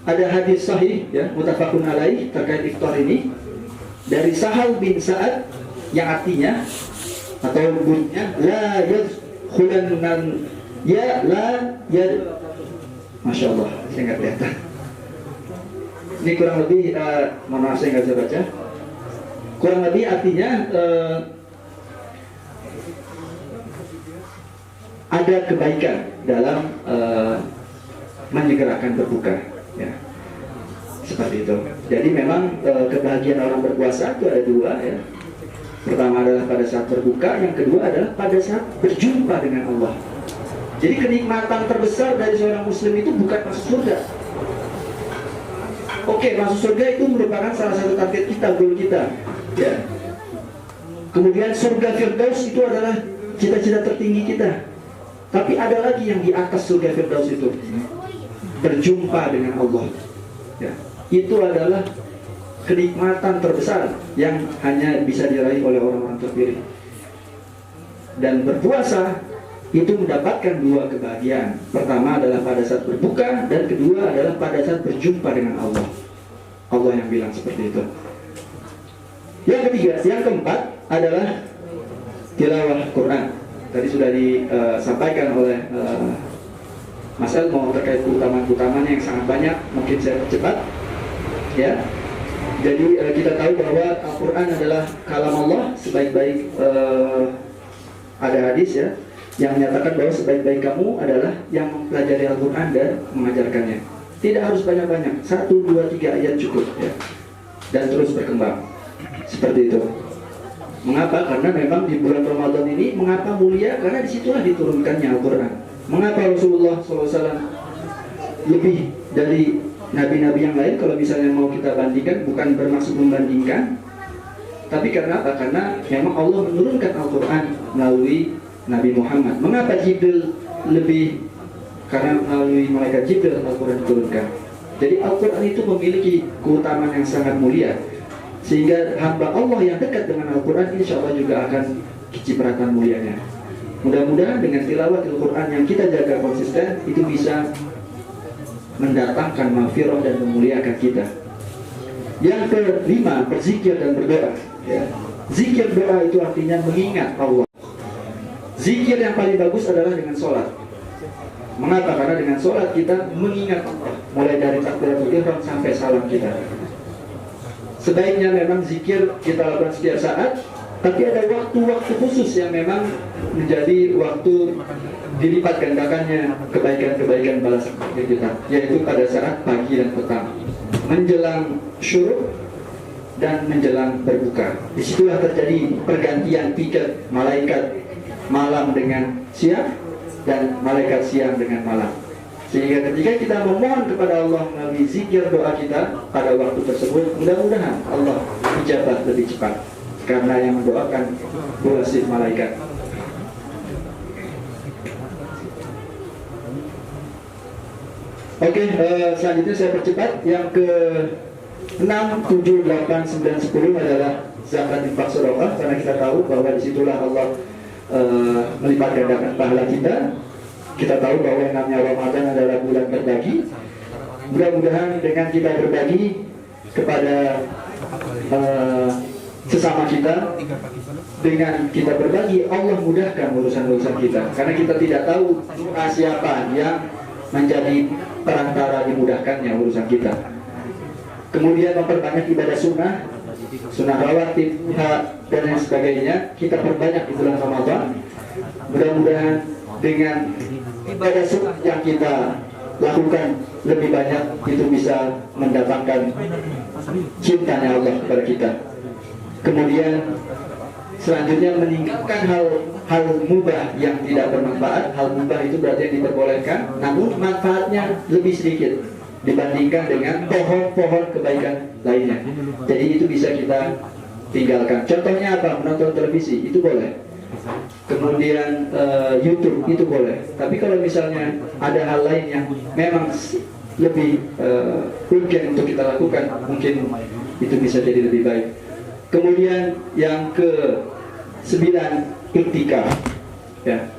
ada hadis sahih, ya, muttafaqun alaih terkait iftar ini dari Sahal bin Sa'ad yang artinya atau bunyinya la yadkhulannan ya la yad. Masya Allah, saya nggak kelihatan. Ini kurang lebih, mohon maaf saya nggak bisa baca. Kurang lebih artinya ada kebaikan dalam menyegerakan berbuka, ya. Seperti itu. Jadi memang kebahagiaan orang berpuasa itu ada 2, ya. Pertama adalah pada saat berbuka, yang kedua adalah pada saat berjumpa dengan Allah. Jadi kenikmatan terbesar dari seorang muslim itu bukan masuk surga. Oke, masuk surga itu merupakan salah satu target kita, goal kita, ya. Kemudian surga Firdaus itu adalah cita-cita tertinggi kita. Tapi ada lagi yang di atas surga Firdaus itu, berjumpa dengan Allah, ya. Itu adalah kenikmatan terbesar yang hanya bisa diraih oleh orang-orang terpilih. Dan berpuasa itu mendapatkan 2 kebahagiaan. Pertama adalah pada saat berbuka, dan kedua adalah pada saat berjumpa dengan Allah. Allah yang bilang seperti itu. Yang ketiga, yang keempat adalah tilawah Quran. Tadi sudah disampaikan oleh Mas Elmo terkait keutamaan-keutamaannya yang sangat banyak. Mungkin saya percepat, ya. Jadi kita tahu bahwa Al-Quran adalah kalam Allah. Sebaik-baik ada hadis, ya, yang menyatakan bahwa sebaik-baik kamu adalah yang mempelajari Al-Quran dan mengajarkannya. Tidak harus banyak-banyak, 1, 2, 3 ayat cukup, ya. Dan terus berkembang. Seperti itu. Mengapa? Karena memang di bulan Ramadan ini, mengapa mulia? Karena disitulah diturunkannya Al-Quran. Mengapa Rasulullah SAW lebih dari nabi-nabi yang lain? Kalau misalnya mau kita bandingkan, bukan bermaksud membandingkan, tapi karena apa? Karena memang Allah menurunkan Al-Quran melalui Nabi Muhammad. Mengapa Jibril lebih? Karena melalui malaikat Jibril Al-Quran diturunkan. Jadi Al-Quran itu memiliki keutamaan yang sangat mulia, sehingga hamba Allah yang dekat dengan Al-Quran insya Allah juga akan kecipratan mulianya. Mudah-mudahan dengan tilawat Al-Quran yang kita jaga konsisten, itu bisa mendatangkan maghfirah dan memuliakan kita. Yang kelima, berzikir dan berdoa, ya. Zikir doa itu artinya mengingat Allah. Zikir yang paling bagus adalah dengan sholat. Mengapa? Karena dengan sholat kita mengingat Allah, mulai dari takbiratul ihram sampai salam kita. Sebaiknya memang zikir kita lakukan setiap saat, tapi ada waktu-waktu khusus yang memang menjadi waktu dilipat gandakannya kebaikan-kebaikan balasan kita, yaitu pada saat pagi dan petang, menjelang syuruk dan menjelang berbuka. Disitulah terjadi pergantian piket malaikat malam dengan siang dan malaikat siang dengan malam. Sehingga ketika kita memohon kepada Allah melalui zikir doa kita pada waktu tersebut, mudah-mudahan Allah ijabah lebih cepat, karena yang mendoakan bulasif malaikat. Oke, selanjutnya saya percepat. Yang ke 6, 7, 8, 9, 10 adalah zakat infak sedekah, karena kita tahu bahwa disitulah Allah melipat gandakan pahala kita. Kita tahu bahwa yang namanya Ramadan adalah bulan berbagi. Mudah-mudahan dengan kita berbagi kepada sesama kita, dengan kita berbagi, Allah mudahkan urusan-urusan kita. Karena kita tidak tahu siapa yang menjadi perantara dimudahkannya urusan kita. Kemudian memperbanyak ibadah sunnah, sunnah rawatib, dan lain sebagainya kita perbanyak di bulan Ramadan. Mudah-mudahan dengan ibadah sunnah yang kita lakukan lebih banyak itu bisa mendapatkan cintanya Allah kepada kita. Kemudian selanjutnya meninggalkan hal mubah yang tidak bermanfaat. Hal mubah itu berarti yang diperbolehkan, namun manfaatnya lebih sedikit dibandingkan dengan pohon-pohon kebaikan lainnya. Jadi itu bisa kita tinggalkan. Contohnya apa? Menonton televisi itu boleh. Kemudian YouTube itu boleh. Tapi kalau misalnya ada hal lain yang memang lebih urgent untuk kita lakukan, mungkin itu bisa jadi lebih baik. Kemudian yang ke-9, iktikaf. Ya.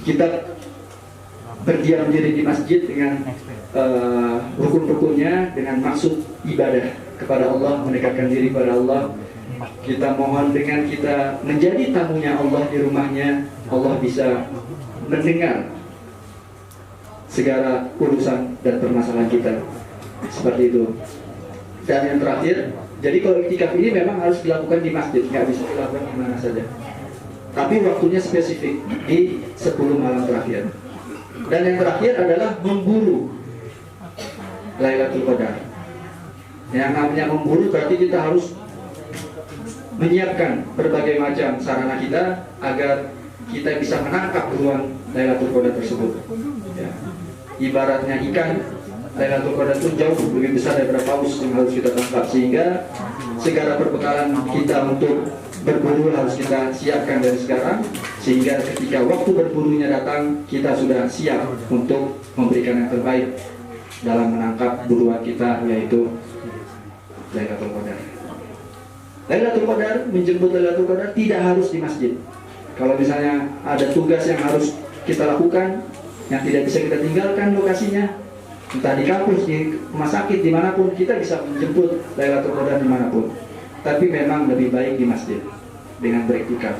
Kita berdiam diri di masjid dengan rukun-rukunnya, dengan maksud ibadah kepada Allah, mendekatkan diri kepada Allah. Kita mohon dengan kita menjadi tamunya Allah di rumahnya, Allah bisa mendengar segala urusan dan permasalahan kita. Seperti itu. Dan yang terakhir, jadi kalau iktikaf ini memang harus dilakukan di masjid, nggak bisa dilakukan di mana saja. Tapi waktunya spesifik di 10 malam terakhir. Dan yang terakhir adalah memburu Lailatul Qadar. Yang namanya memburu berarti kita harus menyiapkan berbagai macam sarana kita agar kita bisa menangkap buruan Lailatul Qadar tersebut. Ya. Ibaratnya ikan, Lailatul Qadar itu jauh lebih besar daripada paus yang harus kita tangkap, sehingga segala perbekalan kita untuk berburu harus kita siapkan dari sekarang, sehingga ketika waktu berburunya datang kita sudah siap untuk memberikan yang terbaik dalam menangkap buruan kita, yaitu Lailatul Qadar. Lailatul Qadar, menjemput Lailatul Qadar tidak harus di masjid. Kalau misalnya ada tugas yang harus kita lakukan yang tidak bisa kita tinggalkan lokasinya, entah di kampus, di rumah sakit, dimanapun, kita bisa menjemput Lailatul Qadar dimanapun. Tapi memang lebih baik di masjid dengan beriktikaf.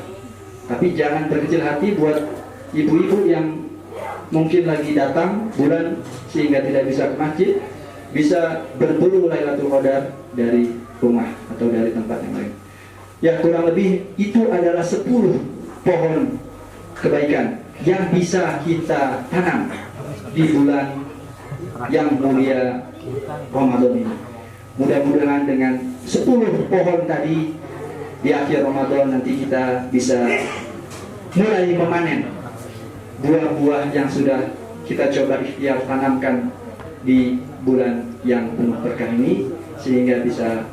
Tapi jangan berkecil hati buat ibu-ibu yang mungkin lagi datang bulan sehingga tidak bisa ke masjid, bisa berburu Lailatul Qadar dari rumah atau dari tempat yang lain. Ya, kurang lebih itu adalah 10 pohon kebaikan yang bisa kita tanam di bulan yang mulia Ramadan ini. Mudah-mudahan dengan 10 pohon tadi di akhir Ramadan nanti kita bisa mulai memanen buah-buah yang sudah kita coba ikhtiar tanamkan di bulan yang penuh berkah ini, sehingga bisa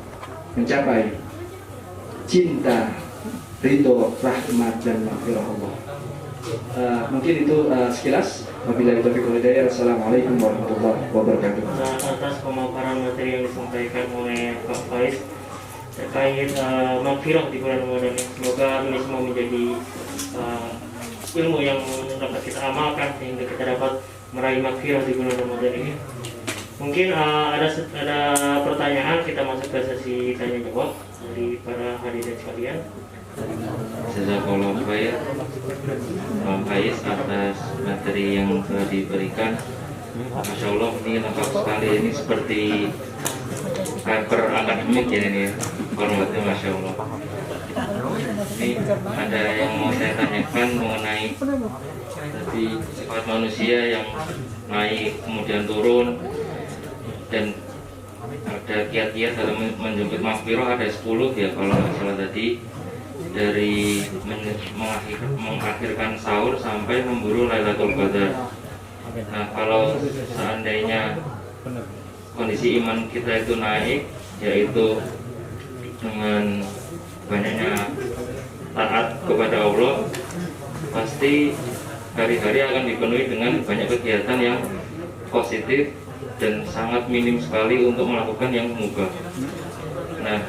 mencapai cinta, ridho, rahmat, dan maghfirah Allah. Mungkin itu sekilas. Wabillahi taufiq wal hidayah. Wassalamualaikum warahmatullahi wabarakatuh. Atas pemaparan materi yang disampaikan oleh Pak Faiz terkait maghfirah di bulan Ramadan ini, semoga ini semua menjadi ilmu yang dapat kita amalkan sehingga kita dapat meraih maghfirah di bulan Ramadan ini. Mungkin ada pertanyaan, kita masuk ke sesi tanya jawab dari para hadirin sekalian. Jazakallahu khair Pak Faiz atas materi yang telah diberikan. Masya Allah, ini lengkap sekali, ini seperti paper akademik ya ini ya. Formatnya Masya Allah. Ini ada yang mau saya tanyakan mengenai tadi sifat manusia yang naik kemudian turun, dan ada kiat-kiat dalam menjemput maghfirah, ada 10 ya kalau nggak salah tadi, dari mengakhirkan sahur sampai memburu Lailatul Qadar. Nah, kalau seandainya kondisi iman kita itu naik, yaitu dengan banyaknya taat kepada Allah, pasti hari-hari akan dipenuhi dengan banyak kegiatan yang positif dan sangat minim sekali untuk melakukan yang mubah. Nah,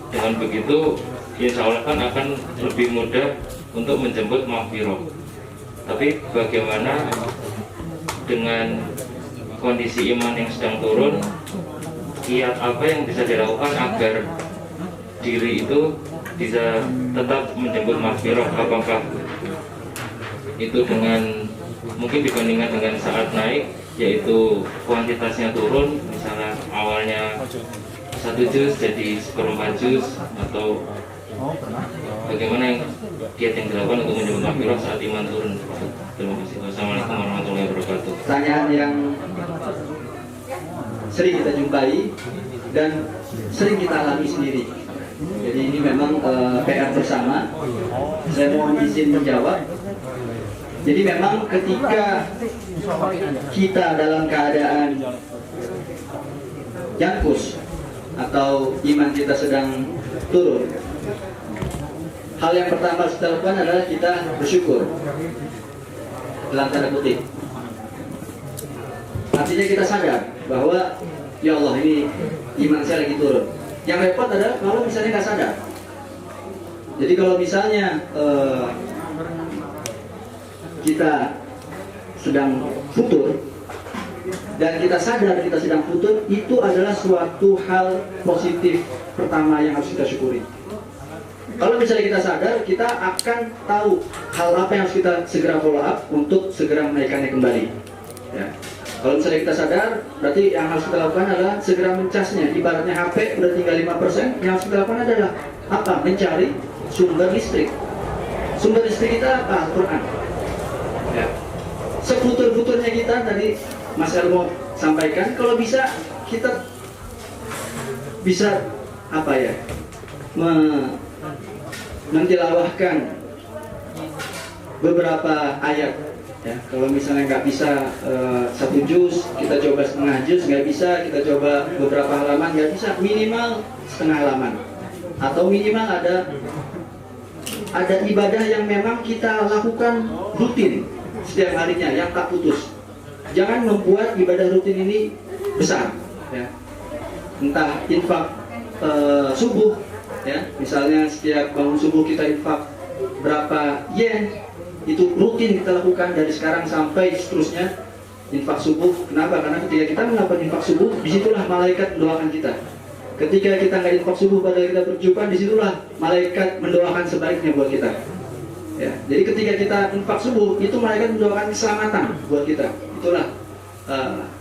dengan begitu insya Allah kan akan lebih mudah untuk menjemput maghfirah. Tapi bagaimana dengan kondisi iman yang sedang turun, kiat apa yang bisa dilakukan agar diri itu bisa tetap menjemput maghfirah? Apakah itu dengan mungkin dibandingkan dengan saat naik, yaitu kuantitasnya turun, misalnya awalnya 1 juz jadi 1/4 juz, atau bagaimana yang kiat yang dilakukan untuk menjemput makfirah saat iman turun? Terima kasih. Wassalamualaikum warahmatullahi wabarakatuh. Pertanyaan yang sering kita jumpai dan sering kita alami sendiri. Jadi ini memang PR bersama. Saya mohon izin menjawab. Jadi memang ketika kita dalam keadaan jangkus atau iman kita sedang turun, hal yang pertama harus kita lakukan adalah kita bersyukur dalam tanda kutip. Artinya kita sadar bahwa ya Allah, ini iman saya lagi turun. Yang repot adalah kalau misalnya nggak sadar. Jadi kalau misalnya kita sedang futur dan kita sadar kita sedang futur, itu adalah suatu hal positif pertama yang harus kita syukuri. Kalau misalnya kita sadar, kita akan tahu hal apa yang harus kita segera follow up untuk segera menaikkannya kembali. Ya. Kalau misalnya kita sadar, berarti yang harus kita lakukan adalah segera mencasnya. Ibaratnya HP udah tinggal 5%, yang harus kita lakukan adalah apa? Mencari sumber listrik. Sumber listrik kita apa? Al-Quran. Ya. Sefutur-futurnya kita tadi Mas Elmo sampaikan, kalau bisa kita bisa apa ya? Mentilawahkan beberapa ayat. Ya, kalau misalnya nggak bisa 1 juz, kita coba setengah juz, nggak bisa, kita coba beberapa halaman, nggak bisa, minimal setengah halaman. Atau minimal ada ibadah yang memang kita lakukan rutin setiap harinya, yang tak putus. Jangan membuat ibadah rutin ini besar, ya. Entah infak subuh, ya, misalnya setiap bangun subuh kita infak berapa yen, itu rutin kita lakukan dari sekarang sampai seterusnya. Infak subuh, kenapa? Karena ketika kita melakukan infak subuh, disitulah malaikat mendoakan kita. Ketika kita nggak infak subuh padahal kita berjumpa, disitulah malaikat mendoakan sebaliknya buat kita. Ya, jadi ketika kita infak subuh, itu malaikat mendoakan keselamatan buat kita. Itulah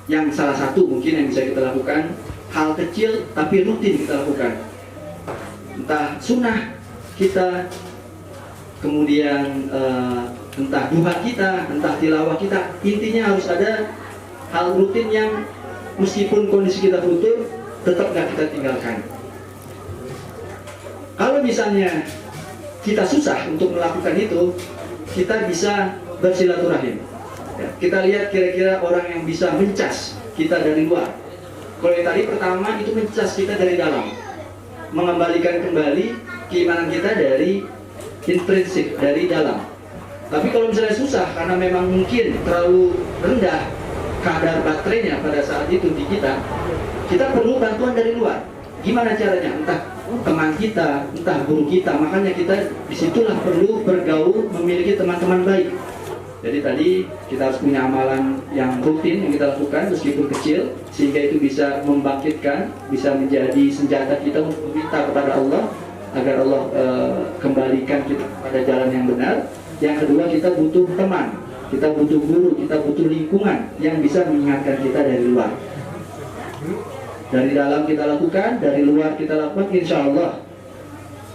yang salah satu mungkin yang bisa kita lakukan, hal kecil tapi rutin kita lakukan. Entah sunnah kita, kemudian entah duha kita, entah tilawah kita, intinya harus ada hal rutin yang meskipun kondisi kita futur, tetap gak kita tinggalkan. Kalau misalnya kita susah untuk melakukan itu, kita bisa bersilaturahim. Ya, kita lihat kira-kira orang yang bisa mencas kita dari luar. Kalau yang tadi pertama itu mencas kita dari dalam, mengembalikan kembali keimanan kita dari intrinsik, dari dalam. Tapi kalau misalnya susah karena memang mungkin terlalu rendah kadar baterainya pada saat itu di kita perlu bantuan dari luar. Gimana caranya? Entah teman kita, entah guru kita. Makanya kita disitulah perlu bergaul, memiliki teman-teman baik. Jadi tadi kita harus punya amalan yang rutin yang kita lakukan meskipun kecil, sehingga itu bisa membangkitkan, bisa menjadi senjata kita untuk meminta kepada Allah agar Allah kembalikan kita pada jalan yang benar. Yang kedua, kita butuh teman, kita butuh guru, kita butuh lingkungan yang bisa mengingatkan kita dari luar. Dari dalam kita lakukan, dari luar kita lakukan, insya Allah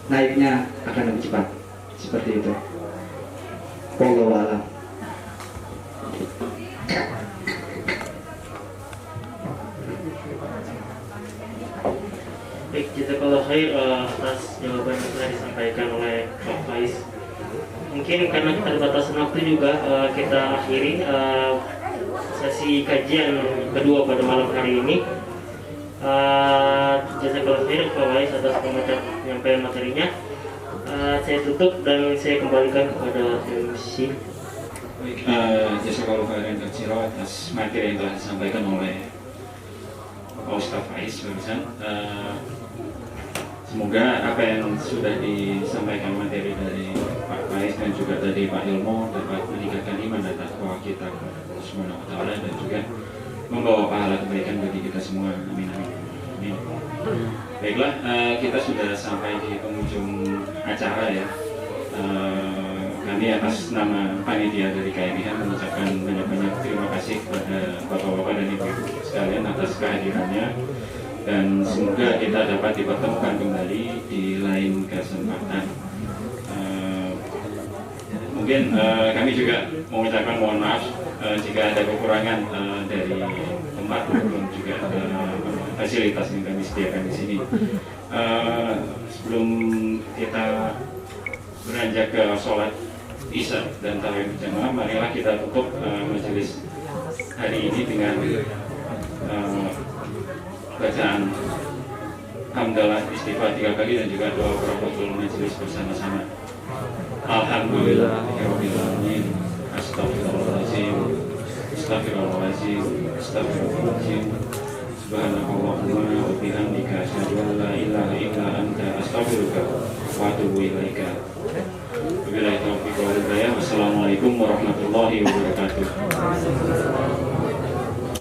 naiknya akan lebih cepat. Seperti itu. Wallahu a'lam. Baik, jazakallah khair atas jawaban yang telah disampaikan oleh Pak Faiz. Mungkin karena keterbatasan waktu juga kita akhiri sesi kajian kedua pada malam hari ini. Jazakallah khair Pak Faiz atas penyampaian materinya. Saya tutup dan saya kembalikan kepada MC. Baik, jazakallahu khairan katsiran atas materi yang telah disampaikan oleh Pak Ustaz Faiz barusan. Semoga apa yang sudah disampaikan materi dari Pak Faiz dan juga dari Pak Ilmo dapat meningkatkan iman dan takwa kita kepada Allah Subhanahu wa taala dan juga membawa pahala kebaikan bagi kita semua. Amin amin. Amin. Baiklah, kita sudah sampai di penghujung acara ya. Kami atas nama panitia dari KMIH mengucapkan banyak-banyak terima kasih kepada Bapak-Bapak dan Ibu sekalian atas kehadirannya. dan semoga kita dapat dipertemukan kembali di lain kesempatan. Mungkin kami juga mengucapkan mohon maaf jika ada kekurangan dari tempat maupun juga fasilitas yang kami sediakan di sini. Sebelum kita beranjak ke sholat Isya dan tarawih berjamaah, marilah kita tutup majelis hari ini dengan bacaan hamdalah istighfar 3 kali dan juga doa kafaratul majelis bersama-sama. Alhamdulillahirabbil alamin. Astagfirullahaladzim. Astagfirullahaladzim. Astagfirullahaladzim. Subhanakallahumma wa bihamdika asyhadu an la ilaha illa anta astaghfiruka wa atubu ilaika. Wabillahi taufiq wal hidayah. Wassalamualaikum warahmatullahi wabarakatuh.